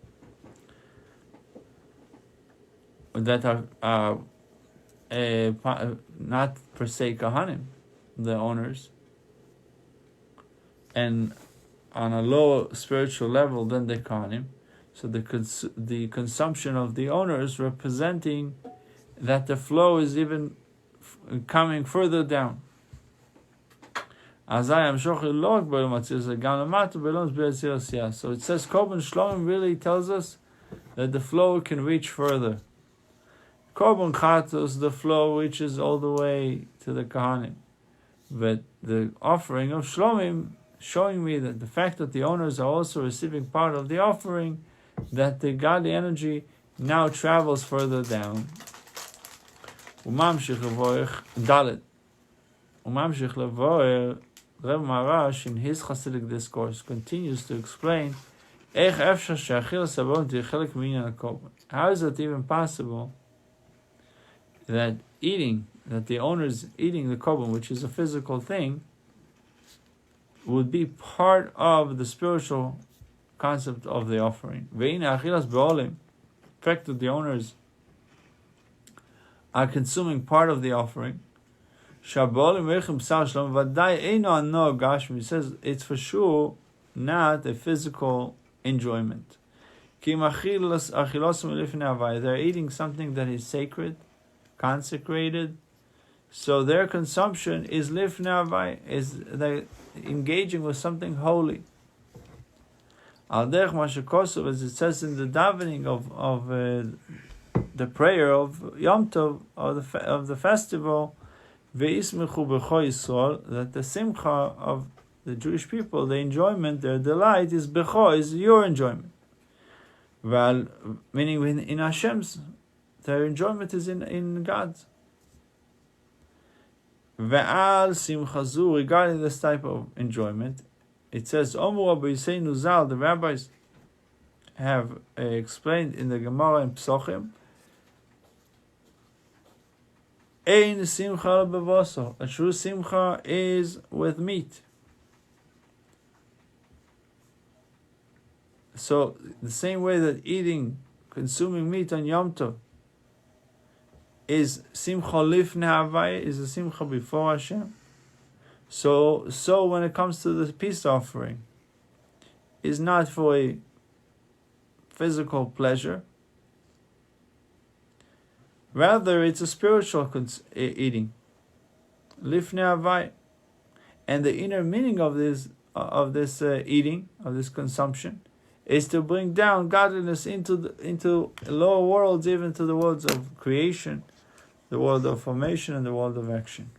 [SPEAKER 1] that are not per se Kohanim, the owners, and on a low spiritual level than the Kohanim. So the consumption of the owners representing that the flow is even coming further down. So it says Korban Shlomim really tells us that the flow can reach further. Korban Chatos, the flow reaches all the way to the Kohanim. But the offering of Shlomim, showing me that the fact that the owners are also receiving part of the offering, that the godly energy now travels further down. Umamshich Dalet. Umamshich Levoer, Rabbi Menashe in his Chassidic discourse continues to explain how is it even possible that the owners eating the korban, which is a physical thing, would be part of the spiritual concept of the offering. The fact that the owners are consuming part of the offering. He says it's for sure not a physical enjoyment. They're eating something that is sacred, consecrated, so their consumption is lifnei havai, is they engaging with something holy. As it says in the davening of the prayer of Yom Tov, of the festival, that the simcha of the Jewish people, the enjoyment, their delight is becho, is your enjoyment. Meaning in Hashem's, their enjoyment is in God's. Ve'al simchazu, regarding this type of enjoyment, it says, the rabbis have explained in the Gemara in Psochim, Ein simcha bevaso. A true simcha is with meat. So the same way that consuming meat on Yom Tov is simcha lifnei havai, is a simcha before Hashem. So when it comes to the peace offering, is not for a physical pleasure. Rather, it's a spiritual eating, lifnei havai, and the inner meaning of this eating, of this consumption, is to bring down godliness into lower worlds, even to the worlds of creation, the world of formation, and the world of action.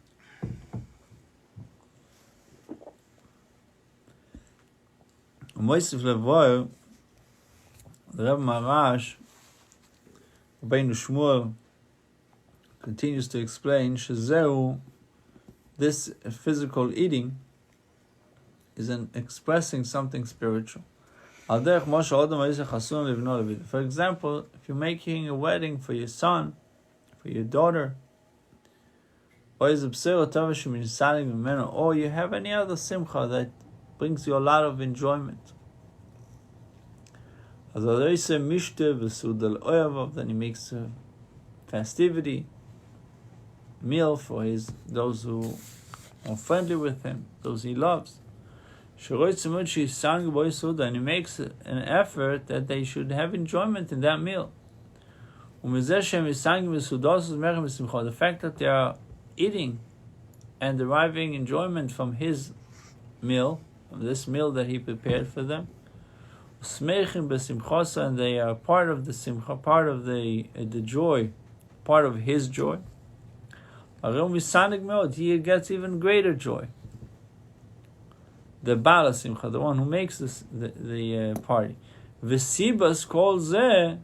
[SPEAKER 1] Moisef Levoy, the Rabbi Menashe, Rabbi Shmuel, continues to explain, Shezeu, this physical eating is expressing something spiritual. For example, if you're making a wedding for your son, for your daughter, or you have any other simcha that brings you a lot of enjoyment. Then he makes a festivity, meal for those who are friendly with him, those he loves. And he makes an effort that they should have enjoyment in that meal. The fact that they are eating and deriving enjoyment from his meal, from this meal that he prepared for them, and they are part of the simcha, part of the joy, part of his joy, he gets even greater joy. The Bala Simcha, the one who makes the party. Vesibas calls and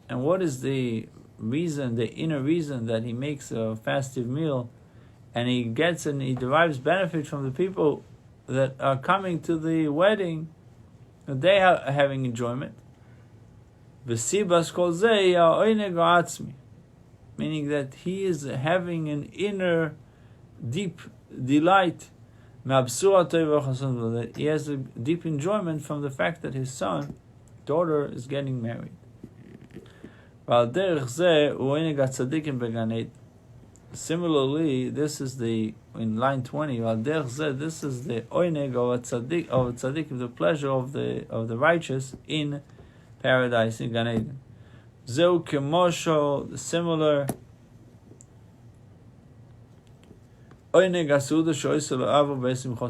[SPEAKER 1] what is the reason, the inner reason that he makes a festive meal, and he derives benefit from the people that are coming to the wedding, that they are having enjoyment. Vesibas calls meaning that he is having an inner deep delight, that he has a deep enjoyment from the fact that his daughter is getting married. Similarly, this is in line 20, this is the oineg of tzaddik, the pleasure of the righteous in paradise, in Gan Eden. Zeu kemosho, similar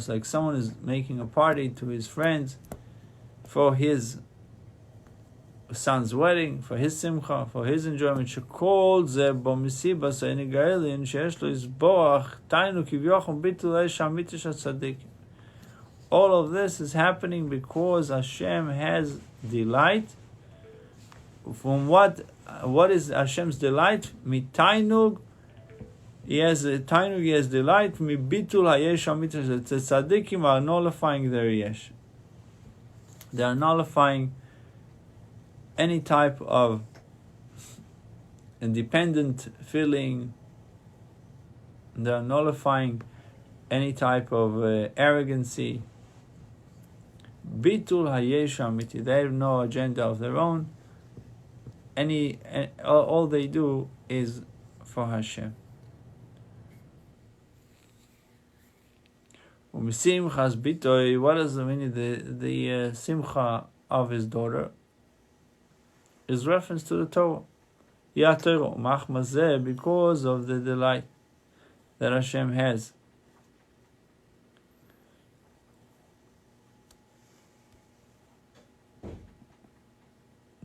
[SPEAKER 1] Like someone is making a party to his friends for his son's wedding, for his simcha, for his enjoyment. All of this is happening because Hashem has delight. From what is Hashem's delight? Mitainug. He has tainug, he has delight. Mibitul hayesh hamitish. The tzaddikim are nullifying their yesh. They are nullifying any type of independent feeling. They are nullifying any type of arrogancy. Bitul hayesh hamiti. They have no agenda of their own. All they do is for Hashem. What does the meaning? The simcha of his daughter is reference to the Torah. Because of the delight that Hashem has.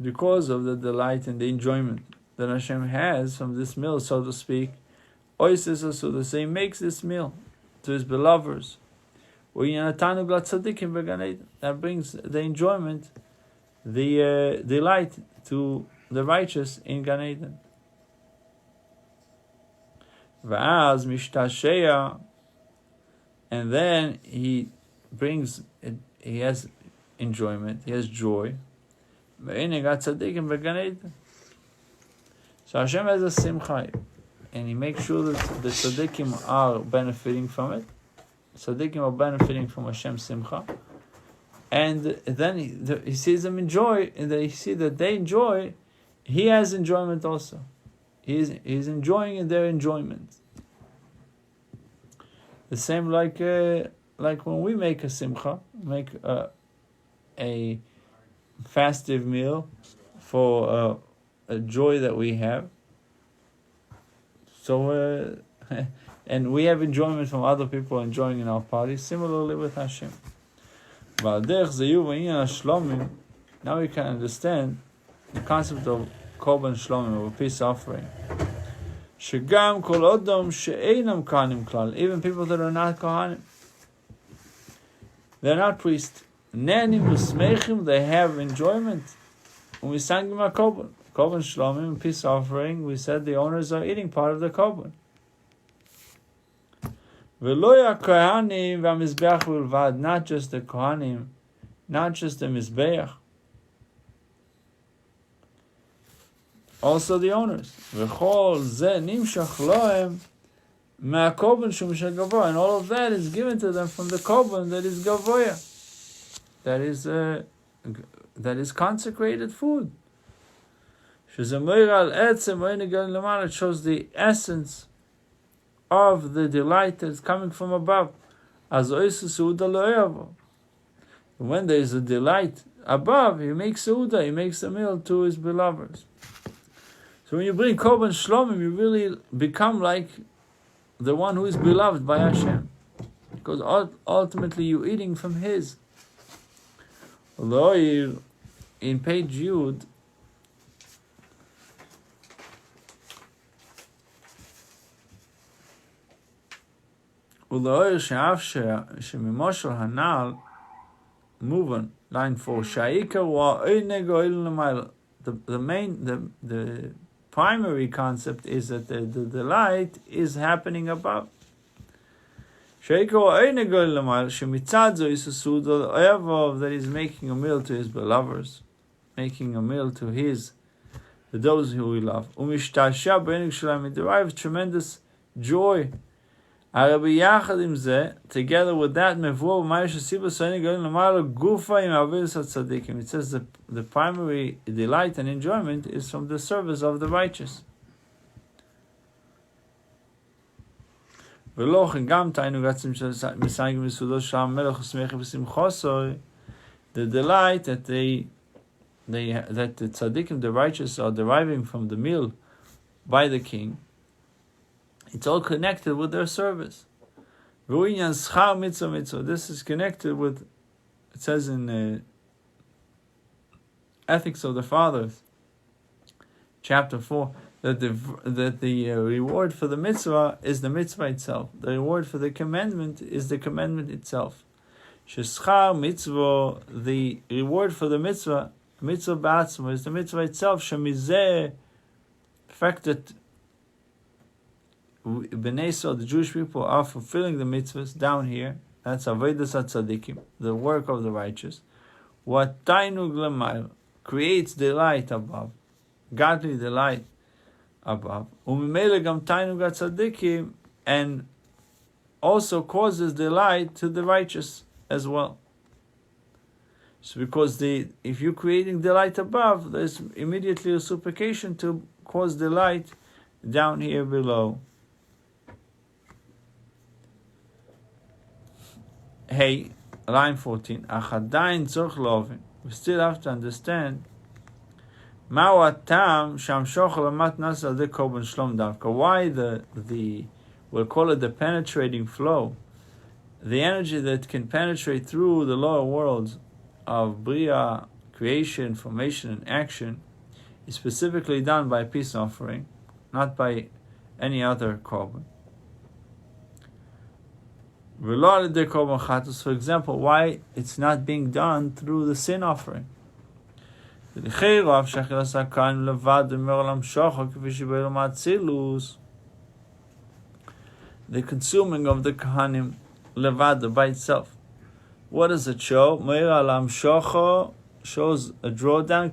[SPEAKER 1] Because of the delight and the enjoyment that Hashem has from this meal, so to speak, He makes this meal to His beloveds. That brings the enjoyment, the delight to the righteous in Gan Eden. And then he has enjoyment, he has joy. So Hashem has a simcha, and He makes sure that the tzaddikim are benefiting from it. Tzaddikim are benefiting from Hashem's simcha, and then he sees them enjoy, and then he sees that they enjoy. He has enjoyment also. He's enjoying in their enjoyment. The same like when we make a simcha, make a festive meal for a joy that we have. So, and we have enjoyment from other people enjoying in our party. Similarly with Hashem. Now we can understand the concept of korban shlomim, of a peace offering. Even people that are not kohanim, they're not priests. They have enjoyment. When we sang them a korban shlomim, peace offering, we said the owners are eating part of the korban. Not just the kohanim, not just the mizbeach, also the owners. And all of that is given to them from the korban that is gavoya. That is consecrated food. It shows the essence of the delight that is coming from above. When there is a delight above, He makes seuda, He makes a meal to His beloveds. So when you bring korban shlomim, you really become like the one who is beloved by Hashem, because ultimately you're eating from His. Although in page Yud, move on, line 4. The primary concept is that the delight is happening above. That is making a meal to His beloveds, making a meal to those who we love. It derives tremendous joy. Together with that, it says the primary delight and enjoyment is from the service of the righteous. The delight that the tzaddikim, the righteous, are deriving from the meal by the king, it's all connected with their service. V'uinyan schar mitzvah. This is connected with, it says in Ethics of the Fathers, chapter 4, that the reward for the mitzvah is the mitzvah itself. The reward for the commandment is the commandment itself. Sheschar mitzvah, the reward for the mitzvah ba'atzma, is the mitzvah itself. Shemizeh, the fact that Bnei Yisrael, the Jewish people, are fulfilling the mitzvahs down here. That's Avodas HaTzadikim, the work of the righteous. What tainug l'mayla, creates delight above, godly delight above. Umimele gam tainug HaTzadikim, and also causes delight to the righteous as well. So because if you're creating delight above, there's immediately a reciprocation to cause delight down here below. Hey, line 14. Achadain tzorch lovin. We still have to understand why we'll call it the penetrating flow, the energy that can penetrate through the lower worlds of Bria, creation, formation, and action, is specifically done by peace offering, not by any other korban. For example, why it's not being done through the sin offering. The consuming of the Kohanim levada by itself. What does it show? Shows a drawdown.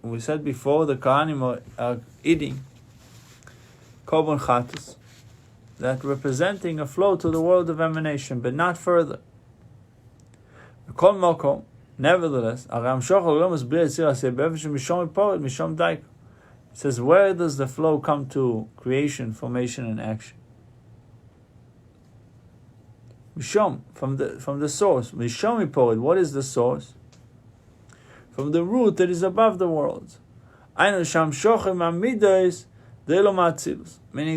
[SPEAKER 1] We said before, the Kohanim are eating korban chatus, that representing a flow to the world of emanation, but not further. Nevertheless, it says, where does the flow come to? Creation, formation, and action. Mishom, from the source. Mishom ipod, what is the source? From the root that is above the worlds. Meaning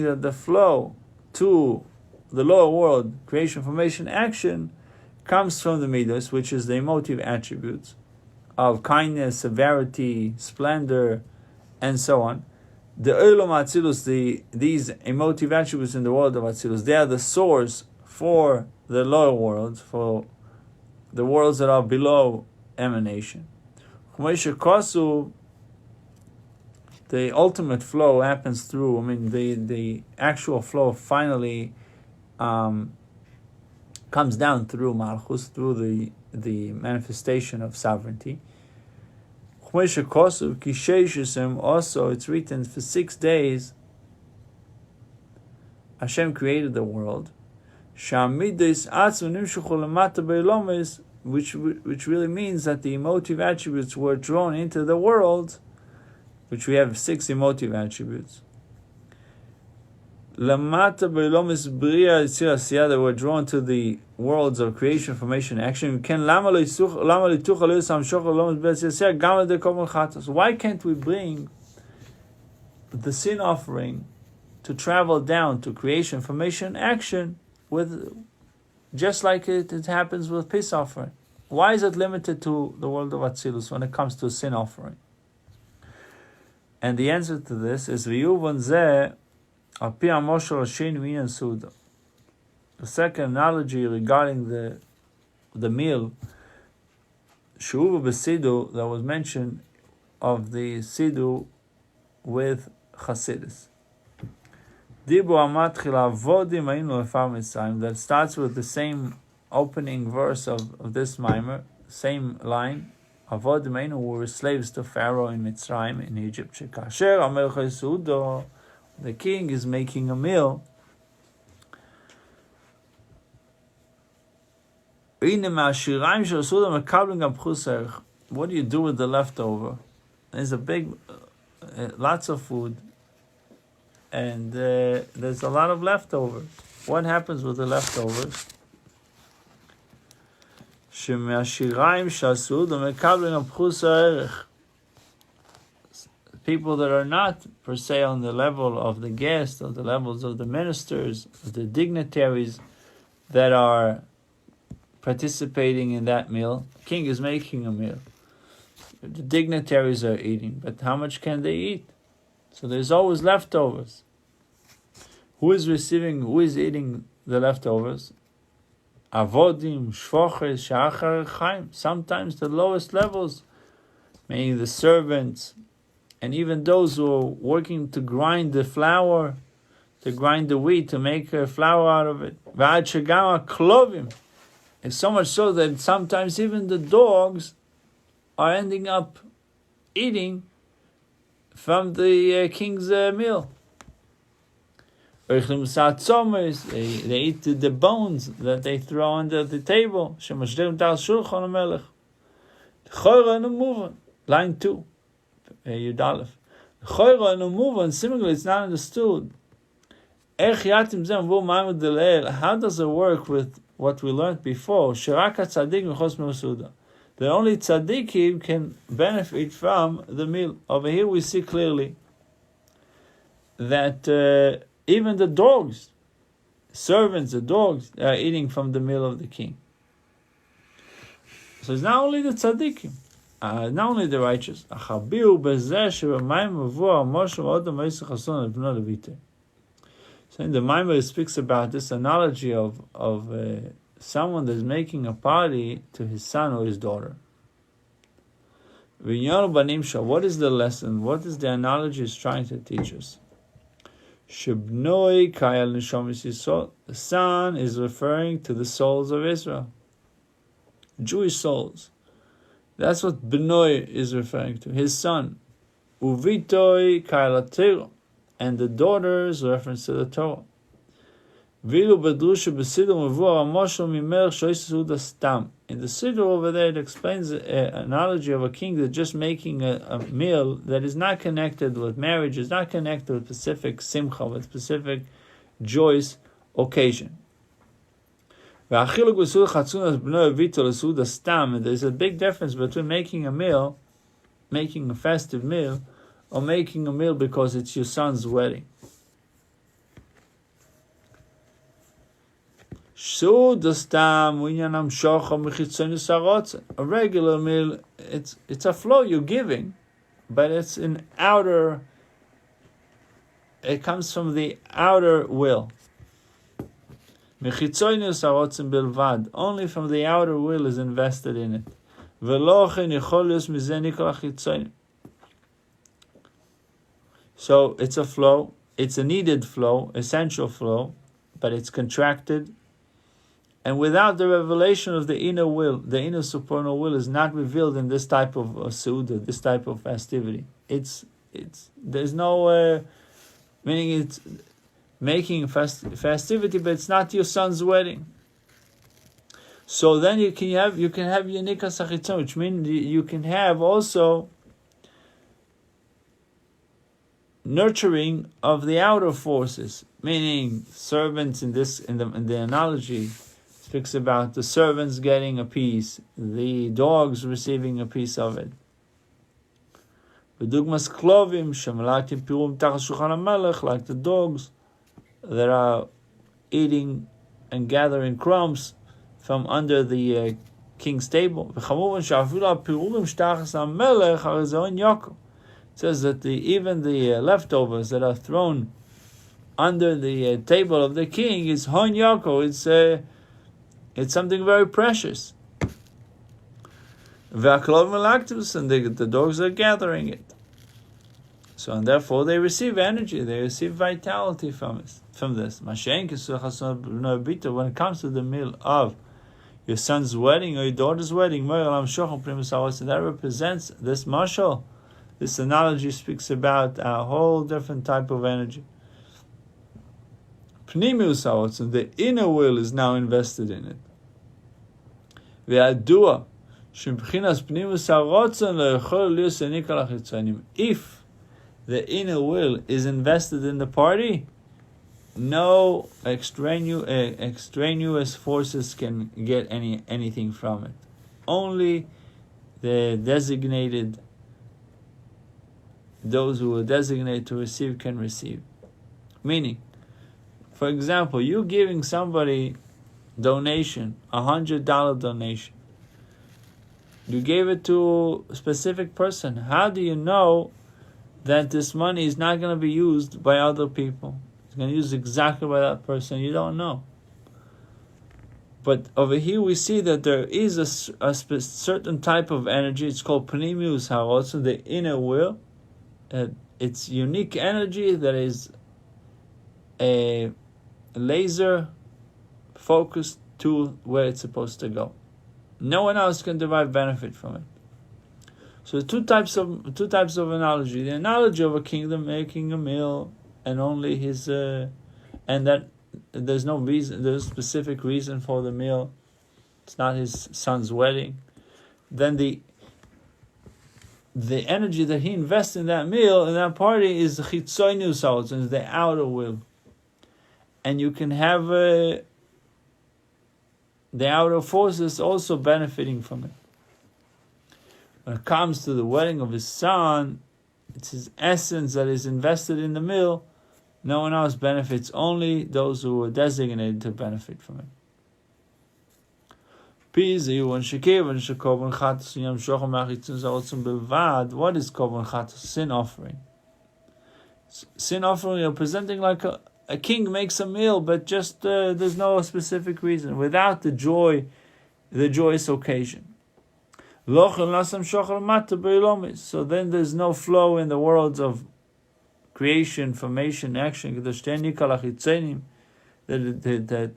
[SPEAKER 1] that the flow to the lower world, creation, formation, action, comes from the midos, which is the emotive attributes of kindness, severity, splendor, and so on. The Olam Atzilus, these emotive attributes in the world of Atzilus, they are the source for the lower worlds, for the worlds that are below emanation. The ultimate flow happens through, the actual flow finally comes down through Malchus, through the manifestation of sovereignty. Also, it's written, for 6 days Hashem created the world, which really means that the emotive attributes were drawn into the world, which we have 6 emotive attributes. Lamata belomis bria that were drawn to the worlds of creation, formation, action. Why can't we bring the sin offering to travel down to creation, formation, action, with just like it happens with peace offering? Why is it limited to the world of Atzilus when it comes to sin offering? And the answer to this is V'yuvon zeh al pi hamoshel hashen minyan suda. The second analogy regarding the meal shuva b'sidu that was mentioned of the sidu with Chassidus. Dibu amatchil avodim haynu lefar mitzrayim, that starts with the same opening verse of this mimer, same line. Avodim Haynu were slaves to Pharaoh in Mitzrayim, in Egypt. Shekasher Amelech Yesudo, the king is making a meal. What do you do with the leftover? There's a big, lots of food, and there's a lot of leftovers. What happens with the leftovers? people that are not per se on the level of the guest, or the levels of the ministers, the dignitaries that are participating in that meal. The king is making a meal. The dignitaries are eating, but how much can they eat? So there's always leftovers. Who is eating the leftovers? Avodim, shvoches, shachar chaim. Sometimes the lowest levels, meaning the servants, and even those who are working to grind the flour, to grind the wheat, to make flour out of it. V'ad shegam klovim. It's so much so that sometimes even the dogs are ending up eating from the king's meal. They eat the bones that they throw under the table. Line 2. Yudalef. Similarly, it's not understood. How does it work with what we learned before? That only tzaddikim can benefit from the meal. Over here we see clearly that even the dogs, servants, the dogs, are eating from the meal of the king. So it's not only the tzaddikim, not only the righteous. So in the Maimon speaks about this analogy of someone that's making a party to his son or his daughter. What is the lesson? What is the analogy is trying to teach us? The son is referring to the souls of Israel, Jewish souls. That's what Bnoi is referring to, his son. Uvitoi kailatero, and the daughter is reference to the Torah. In the Siddur over there, it explains an analogy of a king that's just making a meal that is not connected with marriage, is not connected with specific simcha, with specific joyous occasion. There's a big difference between making a meal, making a festive meal, or making a meal because it's your son's wedding. A regular meal, it's a flow you're giving, but it's an outer, it comes from the outer will. Only from the outer will is invested in it. So it's a flow, it's a needed flow, essential flow, but it's contracted. And without the revelation of the inner will, the inner supernal will is not revealed in this type of seudah, this type of festivity. There's no meaning it's making festivity, but it's not your son's wedding. So then you can have Yanika Sachitzon, which means you can have also nurturing of the outer forces, meaning servants in the analogy speaks about the servants getting a piece, the dogs receiving a piece of it. Like the dogs that are eating and gathering crumbs from under the king's table. It says that even the leftovers that are thrown under the table of the king is hon yako. It's something very precious. And the dogs are gathering it. So, and therefore they receive energy, they receive vitality from this. When it comes to the meal of your son's wedding or your daughter's wedding, that represents this mashal. This analogy speaks about a whole different type of energy. The inner will is now invested in it. If the inner will is invested in the party, no extraneous forces can get anything from it. Only the designated those who are designated to receive can receive. Meaning, for example, you giving somebody donation, $100 donation. You gave it to a specific person. How do you know that this money is not going to be used by other people? It's going to be used exactly by that person. You don't know. But over here we see that there is a certain type of energy. It's called Pnimius Harotzon, the inner will. It's unique energy that is a laser focused to where it's supposed to go. No one else can derive benefit from it. So two types of analogy. The analogy of a kingdom making a meal and only his and that there's no reason, there's a specific reason for the meal. It's not his son's wedding. Then the energy that he invests in that meal, in that party, is the chitzonius harotzon, is the outer will. And you can have the outer forces also benefiting from it. When it comes to the wedding of his son, it's his essence that is invested in the meal. No one else benefits, only those who are designated to benefit from it. What is korban chatas? Sin offering. Sin offering, you're presenting like a king makes a meal, but just there's no specific reason, without the joyous occasion. So then there's no flow in the worlds of creation, formation, action. That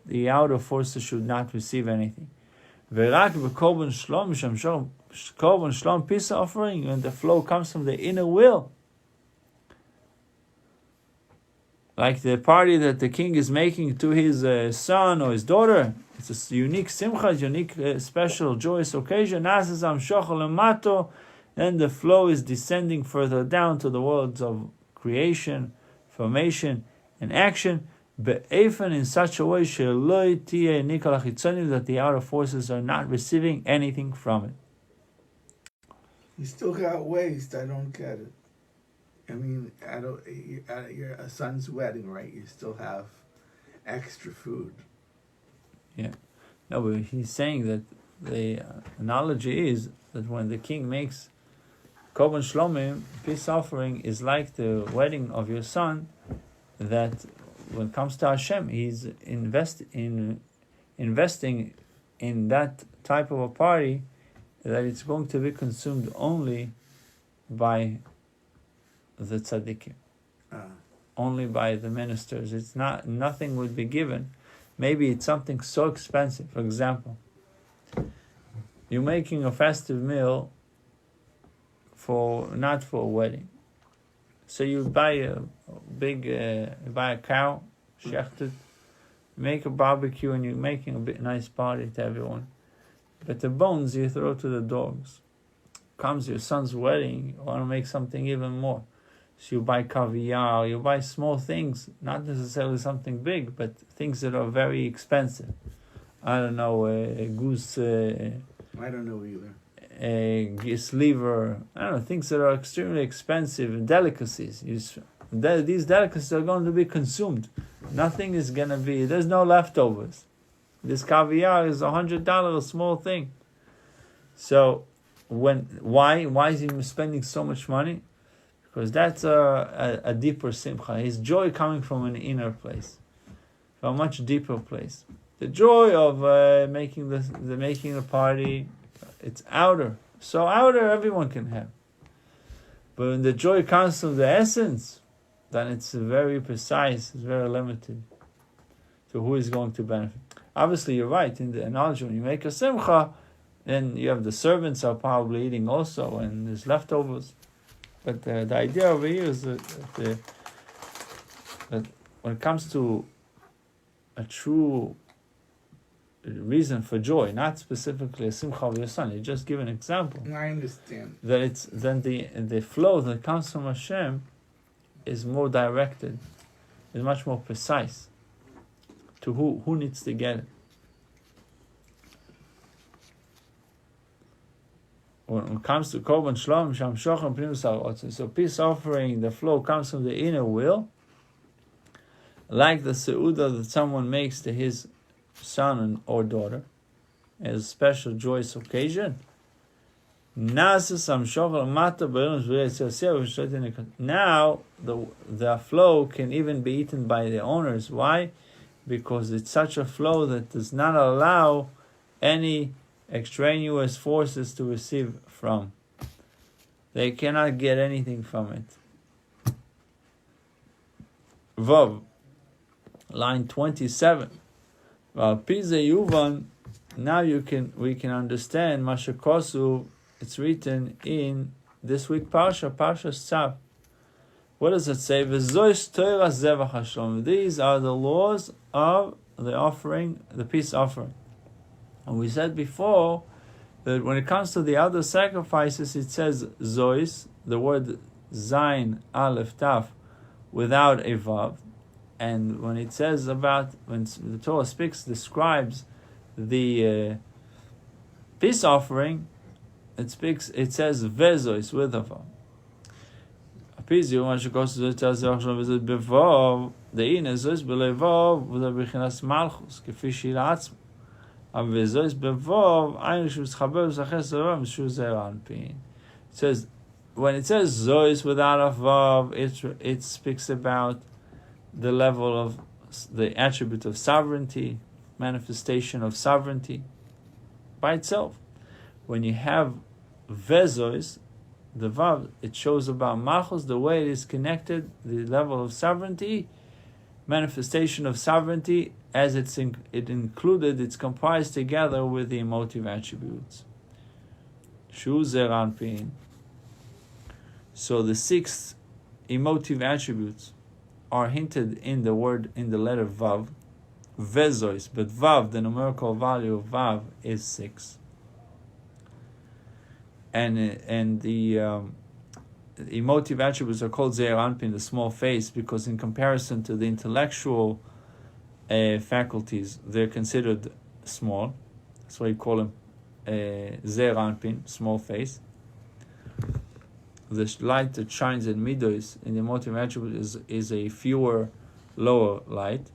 [SPEAKER 1] the outer forces should not receive anything. Korban shlom, peace offering, and the flow comes from the inner will. Like the party that the king is making to his son or his daughter. It's a unique simcha, unique special joyous occasion. Then the flow is descending further down to the worlds of creation, formation, and action. Be'efen, in such a way that the outer forces are not receiving anything from it.
[SPEAKER 2] You still got waste. I don't get it. I mean, at your son's wedding, right? You still have extra food.
[SPEAKER 1] Yeah. No, but he's saying that the analogy is that when the king makes korban shlomim, peace offering, is like the wedding of your son, that when it comes to Hashem, he's investing in that type of a party, that it's going to be consumed only by the tzaddikim, only by the ministers. It's not, nothing would be given. Maybe it's something so expensive. For example, you're making a festive meal not for a wedding. So you buy a cow, shechted, make a barbecue, and you're making a nice party to everyone. But the bones you throw to the dogs. Comes your son's wedding, you want to make something even more. So you buy caviar, you buy small things, not necessarily something big, but things that are very expensive. I don't know, a goose.
[SPEAKER 2] I don't know either.
[SPEAKER 1] A goose liver. I don't know, things that are extremely expensive, delicacies. These delicacies are going to be consumed. Nothing is going to be, there's no leftovers. This caviar is $100, a small thing. So, why is he spending so much money? Because that's a deeper simcha. His joy coming from an inner place, from a much deeper place. The joy of making the party, it's outer. So outer, everyone can have. But when the joy comes from the essence, then it's very precise. It's very limited to who is going to benefit. Obviously, you're right in the analogy. When you make a simcha, then you have the servants are probably eating also, and there's leftovers. But the idea over here is that when it comes to a true reason for joy, not specifically a simcha of your son, you just give an example.
[SPEAKER 2] I understand.
[SPEAKER 1] That it's then the flow that comes from Hashem is more directed, is much more precise to who needs to get it. when it comes to Korban Shlom, Sham Shochem Pnimus HaRotzon. So peace offering, the flow comes from the inner will, like the Seudah that someone makes to his son or daughter, as a special joyous occasion. Now the flow can even be eaten by the owners. Why? Because it's such a flow that does not allow any extraneous forces to receive from. They cannot get anything from it. Vav, line 27. Now we can understand Mashakosu. It's written in this week Parshas Tzav. What does it say? These are the laws of the offering, the peace offering. And we said before that when it comes to the other sacrifices, it says Zois, the word Zayin, Aleph, Taf, without a Vav. And when it says when the Torah describes the peace offering, it says Vezois with a Vav. The in is Zois belevav with a Bechinas Malchus, Kefi Shiratz. It says, when it says Zois without a Vav, it speaks about the level of the attribute of sovereignty, manifestation of sovereignty by itself. When you have Vezois, the Vav, it shows about Malchus, the way it is connected, the level of sovereignty, manifestation of sovereignty, as it's it's comprised together with the emotive attributes. Shuzer Anpin. So the 6 emotive attributes are hinted in the letter Vav, Vezois, but Vav, the numerical value of Vav, is 6. And the emotive attributes are called Zeir Anpin, the small face, because in comparison to the intellectual faculties, they're considered small. That's why you call them Zeir Anpin, small face. The light that shines in Midos, in the emotive attribute, is a fewer, lower light.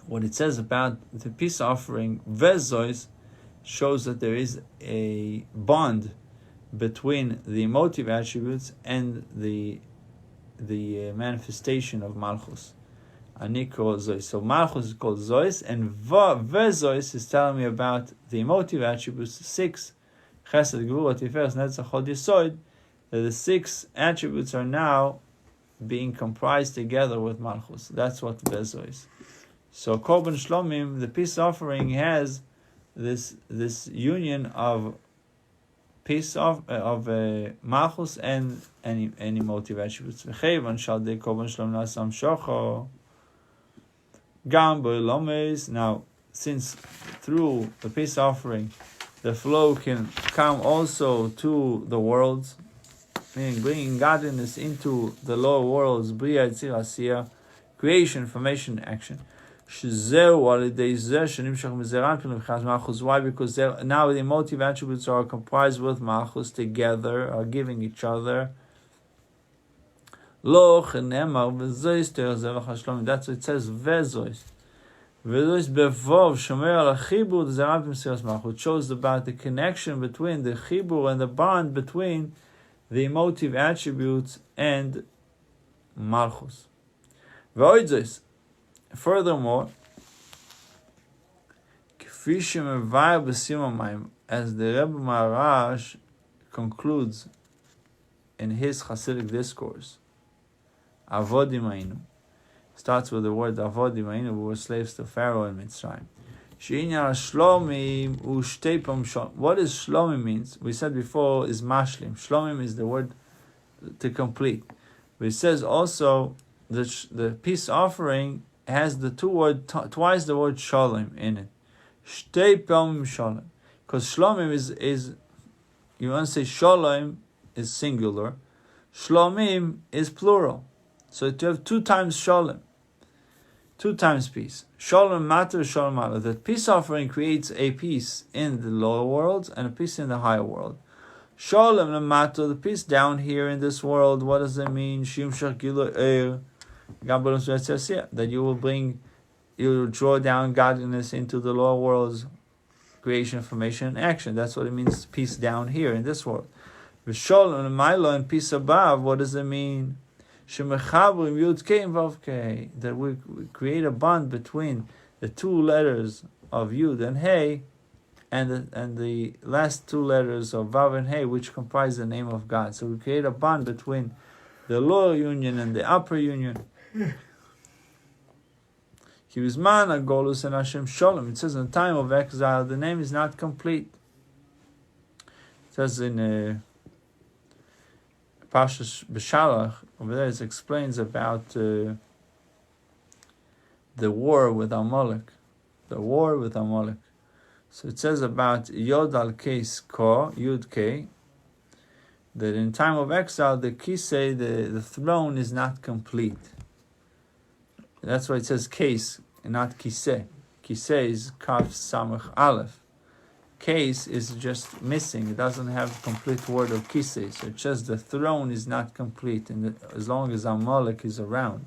[SPEAKER 1] What it says about the peace offering, Vezois, shows that there is a bond between the emotive attributes and the manifestation of Malchus. Ani call Zois. So Malchus is called Zois, and Vezois is telling me about the emotive attributes, 6. Chesed, Gvura, Tiferes, Netzach, Hod, Yesod. That the 6 attributes are now being comprised together with Malchus. That's what Vezois. So Korban Shlomim, the peace offering, has this union of peace of Malchus and emotive attributes. Now, since through the peace offering, the flow can come also to the worlds, meaning bringing godliness into the lower worlds, Bria, Yitzir, Asiyah, creation, formation, action. Why? Because now the emotive attributes are comprised with Malchus together, are giving each other. That's what it says, Vezois. It shows about the connection between the chibur and the bond between the emotive attributes and Malchus. Furthermore, as the Rebbe Menashe concludes in his Hasidic discourse, Avodim Haynu, starts with the word Avodim Haynu, we were slaves to Pharaoh in Mitzrayim. What does Shlomim means? We said before is Mashlim. Shlomim is the word to complete. But it says also that the peace offering has the twice the word Shalom in it. Shtei Palmim Shalom. Because Shlomim is you want to say Shalom is singular, Shlomim is plural. So you have 2 times Shalom. 2 times peace. Shalom matter, shalom matter. That peace offering creates a peace in the lower world and a peace in the higher world. Shalom matter, the peace down here in this world. What does it mean? That you will draw down godliness into the lower world's creation, information, and action. That's what it means, peace down here in this world. V'shalom l'maylo, and peace above, what does it mean? Shemechabrim Yud Kei and Vav Kei, that we create a bond between the 2 letters of Yud and Hey, and the last 2 letters of Vav and Hey, which comprise the name of God. So we create a bond between the lower union and the upper union. Kibizman Agolus and Hashem Shalom. It says in the time of exile, the name is not complete. It says in Parshas Beshalach, over there it explains about the war with Amalek. The war with Amalek. So it says about Yod al Keis Ko, Yud Kei, that in time of exile, the Kisei, the throne is not complete. That's why it says case, and not kiseh. Kiseh is kaf samach aleph. Case is just missing. It doesn't have a complete word of kiseh. So it's just the throne is not complete, and as long as Amalek is around,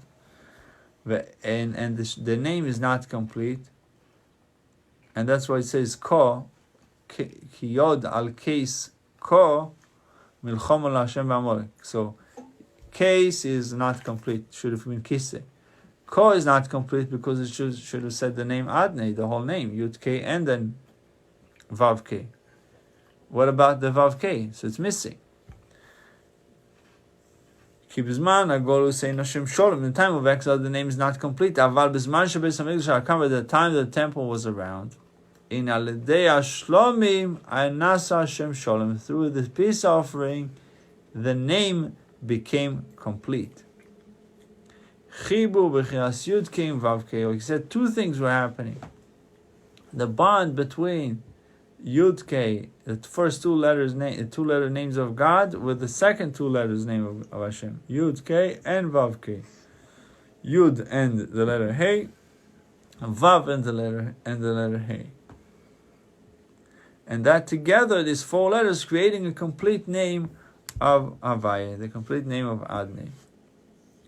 [SPEAKER 1] and the name is not complete, and that's why it says ko, kiyod al case ko, milchom al Hashem b'Amalek. So case is not complete. Should have been kiseh. Ko is not complete because it should have said the name Adnei, the whole name, Yud K and then Vav K. What about the Vav K? So it's missing. Kibizman Agolu say Nashim Sholem. In the time of exile, the name is not complete. Aval Bizman Shabbos Hamikdash HaKam, at the time the temple was around. In Alidei Shlomim Anasa Hashem Sholem. Through the peace offering, the name became complete. Chibu b'chias Yud Kei and Vav Kei. He said 2 things were happening. The bond between Yud Kei, the first 2 letters, the 2-letter names of God, with the second 2 letters name of Hashem. Yud Kei and Vav Kei. Yud and the letter Hey, and Vav and the letter Hey. And that together, these 4 letters, creating a complete name of Havaya, the complete name of Adnei.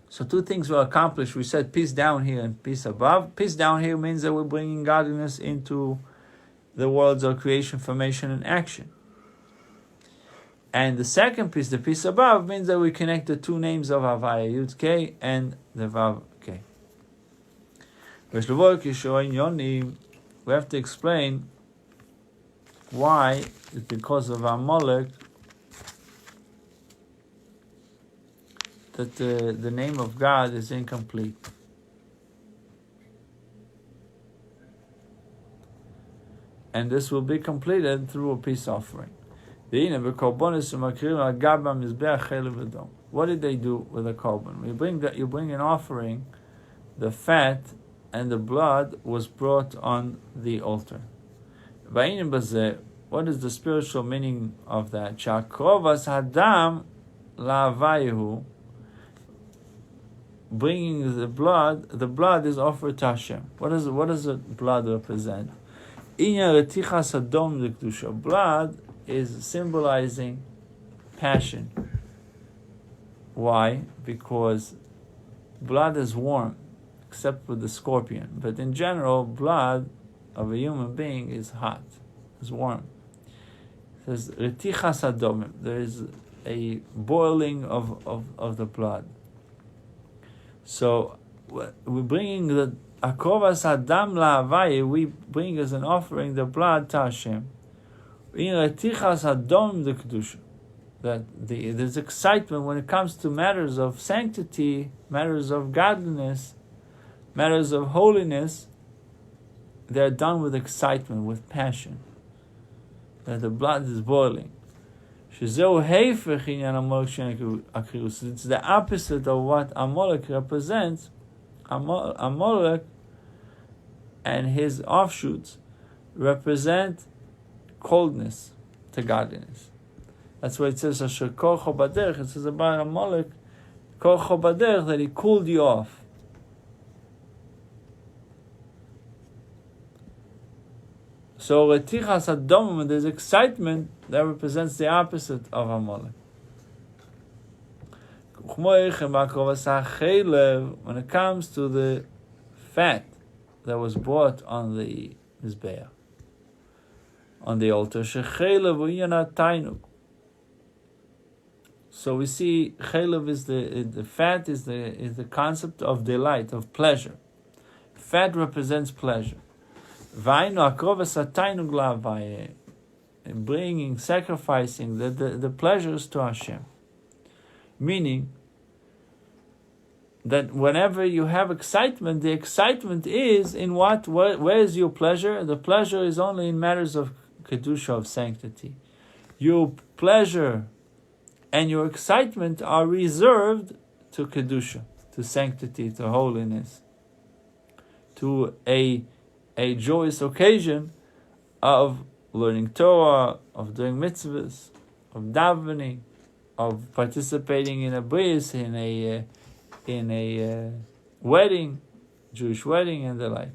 [SPEAKER 1] So 2 things were accomplished. We said peace down here and peace above. Peace down here means that we're bringing godliness into the worlds of creation, formation, and action. And the second piece, the piece above, means that we connect the 2 names of Havaya, Yud K and the Vav K. We have to explain why it's because of Amalek that the name of God is incomplete. And this will be completed through a peace offering. What did they do with the korban? You bring an offering, the fat and the blood was brought on the altar. What is the spiritual meaning of that? Bringing the blood is offered to Hashem. What does the blood represent? Blood is symbolizing passion. Why? Because blood is warm, except with the scorpion. But in general, blood of a human being is hot, is warm. It says retichas adomim. There is a boiling of the blood. So we're bringing the akrovas adam la'avaya. We bring as an offering the blood to Hashem. In retichas adom the kedusha. That there's excitement when it comes to matters of sanctity, matters of godliness, matters of holiness. They're done with excitement, with passion. That the blood is boiling. It's the opposite of what Amalek represents. Amalek and his offshoots represent coldness to godliness. That's why it says Asher Korcho Baderech. It says about Amalek, Korcho Baderech, that he cooled you off. So Retichas Adom, when there's excitement, that represents the opposite of Amalek. When it comes to the fat that was brought on the Mizbeach, on the altar, so we see chaylev is the fat is the concept of delight, of pleasure. Fat represents pleasure. Bringing, sacrificing the pleasures to Hashem. Meaning that whenever you have excitement, the excitement is in what? Where is your pleasure? The pleasure is only in matters of kedusha, of sanctity. Your pleasure and your excitement are reserved to kedusha, to sanctity, to holiness, to a joyous occasion of learning Torah, of doing mitzvahs, of davening, of participating in a bris, in a wedding, Jewish wedding, and the like.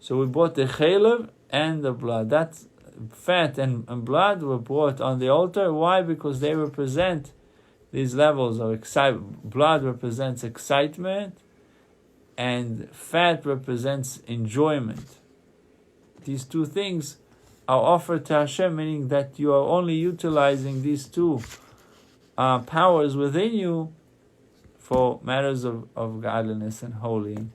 [SPEAKER 1] So we brought the chaylev and the blood. That's fat and blood were brought on the altar. Why? Because they represent these levels of excitement. Blood represents excitement, and fat represents enjoyment. These two things are offered to Hashem, meaning that you are only utilizing these two powers within you for matters of godliness and holiness.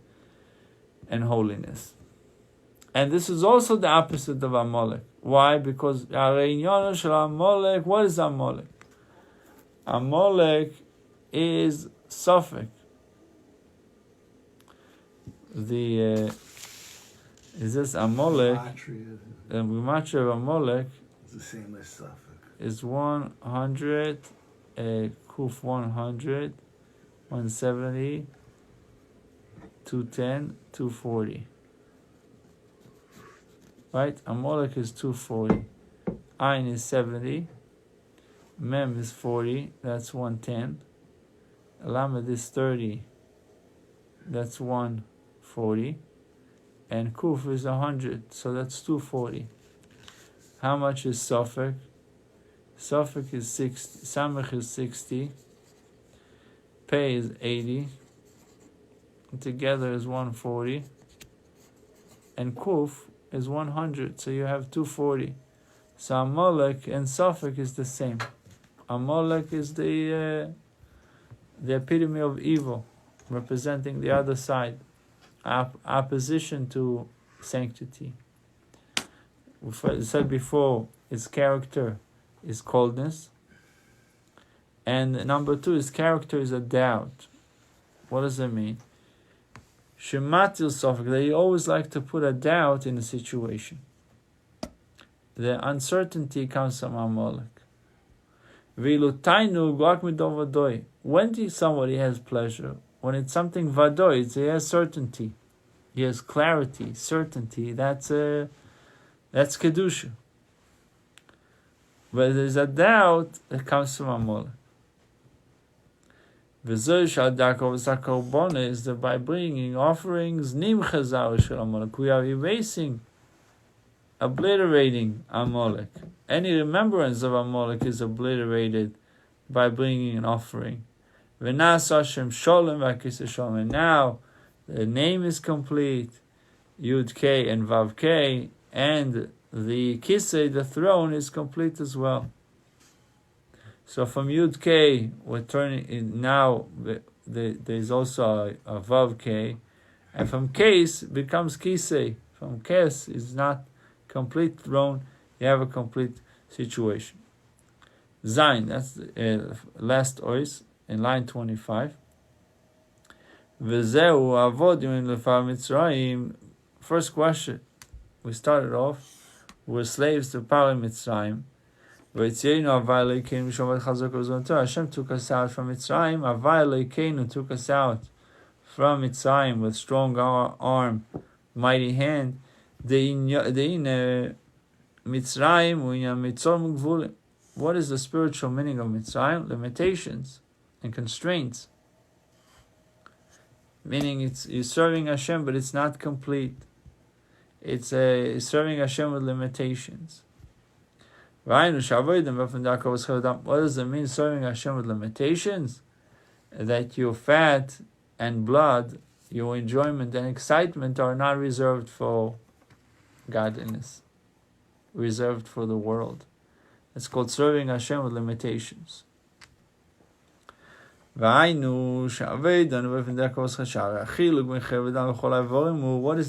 [SPEAKER 1] And this is also the opposite of Amalek. Why? Because Amalek, what is Amalek? Amalek is suffix. Is this Amalek? The gematria of Amalek
[SPEAKER 2] is the same as suffix.
[SPEAKER 1] Is 100, Kuf 100, 170, 210, 240. Right? Amalek is 240. Ayin is 70. Mem is 40. That's 110. Lamed is 30. That's 140. And Kuf is 100. So that's 240. How much is Safek? Safek is 60. Samech is 60. Pei is 80. Together is 140. And Kuf is 100, so you have 240. So Amalek and Safek is the same. Amalek is the epitome of evil, representing the other side, opposition to sanctity. We said before, its character is coldness, and number two, its character is a doubt. What does it mean? Shematil Safek, that you always like to put a doubt in a situation. The uncertainty comes from Amalek. When somebody has pleasure, when it's something vadoy, he has certainty, he has clarity, certainty. That's kedusha. But there's a doubt that comes from Amalek. Is that by bringing offerings, we are erasing, obliterating Amalek. Any remembrance of Amalek is obliterated by bringing an offering. And now the name is complete, Yud K and Vav K, and the Kisei, the throne, is complete as well. So from Yud K, we're turning in now. There's also a Vav K, and from Kes becomes Kisei. From Kes is not complete throne. You have a complete situation. Zayin, that's the last ois in line 25. V'zehu avodim lefar Mitzrayim. First question. We started off. We're slaves to Paro Mitzrayim. Hashem took us out from Mitzrayim. Avai Elokeinu took us out from Mitzrayim with strong arm, mighty hand. What is the spiritual meaning of Mitzrayim? Limitations and constraints. Meaning you're serving Hashem, but it's not complete. It's serving Hashem with limitations. What does it mean, serving Hashem with limitations? That your fat and blood, your enjoyment and excitement are not reserved for godliness, reserved for the world. It's called serving Hashem with limitations. What is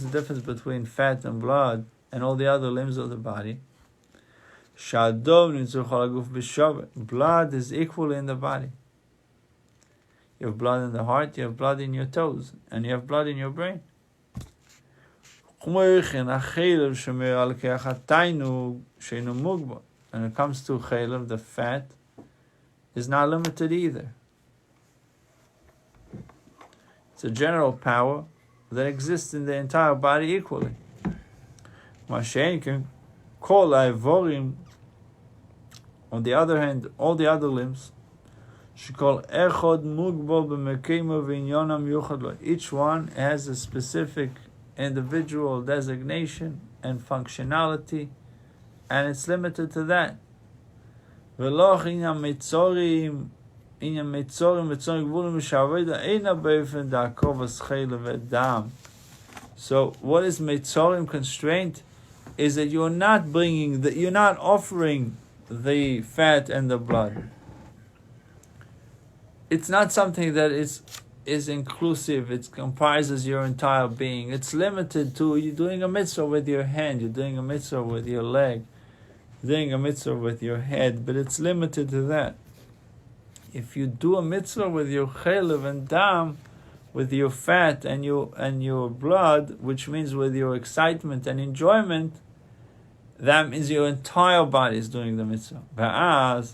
[SPEAKER 1] the difference between fat and blood and all the other limbs of the body? Blood is equally in the body. You have blood in the heart, you have blood in your toes, and you have blood in your brain. When it comes to chaylev, the fat is not limited either. It's a general power that exists in the entire body equally. Mashen can call Avodim. On the other hand, all the other limbs, each one has a specific individual designation and functionality, and it's limited to that. So what is Metzorim constraint? Is that you're not offering the fat and the blood. It's not something that is inclusive. It comprises your entire being. It's limited to you doing a mitzvah with your hand, you're doing a mitzvah with your leg, you're doing a mitzvah with your head, but it's limited to that. If you do a mitzvah with your chaylev and dam, with your fat and your blood, which means with your excitement and enjoyment, that means your entire body is doing the mitzvah. But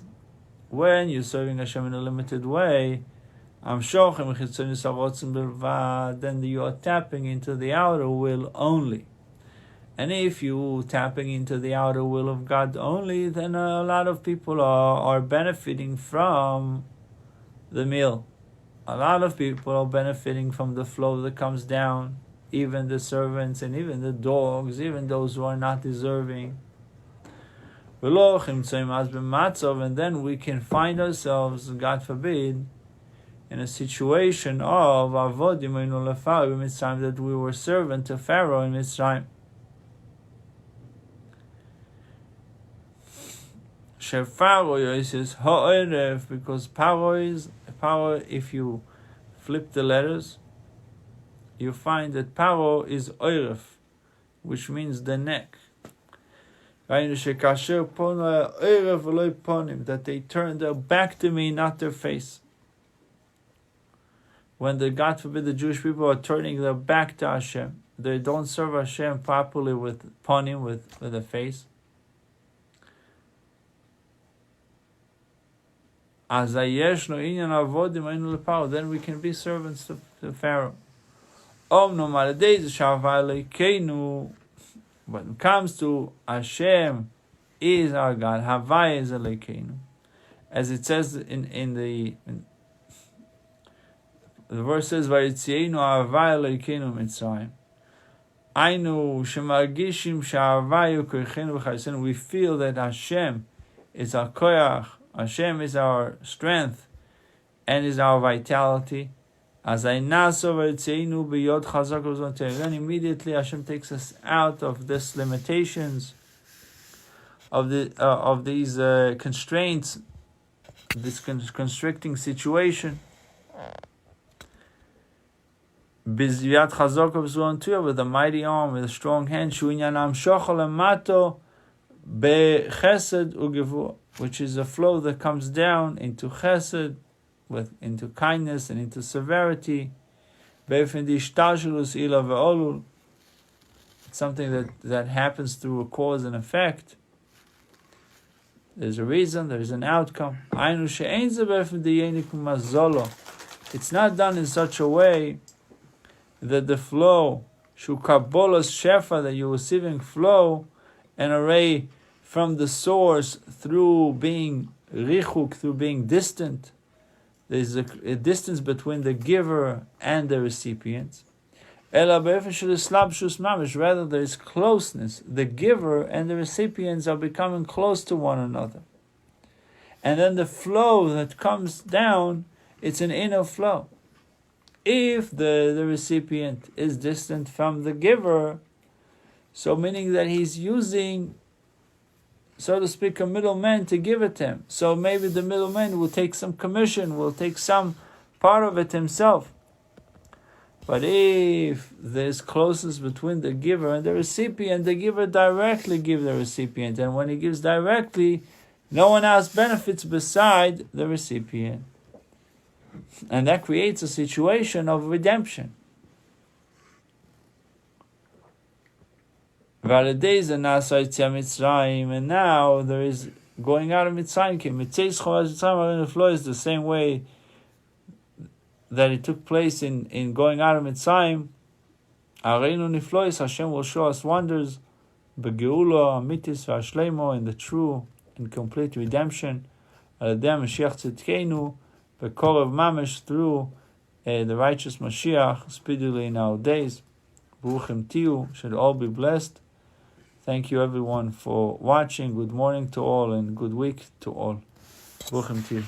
[SPEAKER 1] when you're serving Hashem in a limited way, then you are tapping into the outer will only. And if you're tapping into the outer will of God only, then a lot of people are benefiting from the meal. A lot of people are benefiting from the flow that comes down, even the servants and even the dogs, even those who are not deserving. And then we can find ourselves, God forbid, in a situation of Avodim Haynu that we were servant to Pharaoh in Mitzrayim. Because power, if you flip the letters, you find that Paro is oiref, which means the neck. That they turn their back to me, not their face. When God forbid, the Jewish people are turning their back to Hashem, they don't serve Hashem properly with ponim, with the face. Then we can be servants to Pharaoh. When it comes to Hashem is our God, Havai is Elokeinu, as it says in the verse says, "Vayitzienu Havai Elokeinu Mitzrayim." Ainu shemargishim she'Havayu kochenu v'charisenu. We feel that Hashem is our koyach, Hashem is our strength, and is our vitality. As I naso v'yitzeinu b'yod chazak v'zon. Then immediately Hashem takes us out of this limitations, of these constraints, this constricting situation. B'ziyat chazak v'zon with a mighty arm, with a strong hand. Shuinyanam shochol emato b'chesed u'gevur, which is a flow that comes down into chesed, into kindness and into severity. It's something that happens through a cause and effect. There's a reason, there's an outcome. It's not done in such a way that the flow, that you're receiving flow and array from the source through being richuk, through being distant. There's a distance between the giver and the recipient. Rather, there is closeness. The giver and the recipients are becoming close to one another. And then the flow that comes down, it's an inner flow. If the recipient is distant from the giver, so meaning that he's using, so to speak, a middleman to give it to him. So maybe the middleman will take some commission, will take some part of it himself. But if there's closeness between the giver and the recipient, the giver directly gives the recipient. And when he gives directly, no one else benefits beside the recipient. And that creates a situation of redemption. And now there is going out of Mitzrayim. Is the same way that it took place in going out of Mitzrayim. Hashem will show us wonders in the true and complete redemption. Through the righteous Mashiach, speedily in our days. Baruchim Tiyu, should all be blessed. Thank you everyone for watching. Good morning to all and good week to all. Baruchim Tiyu.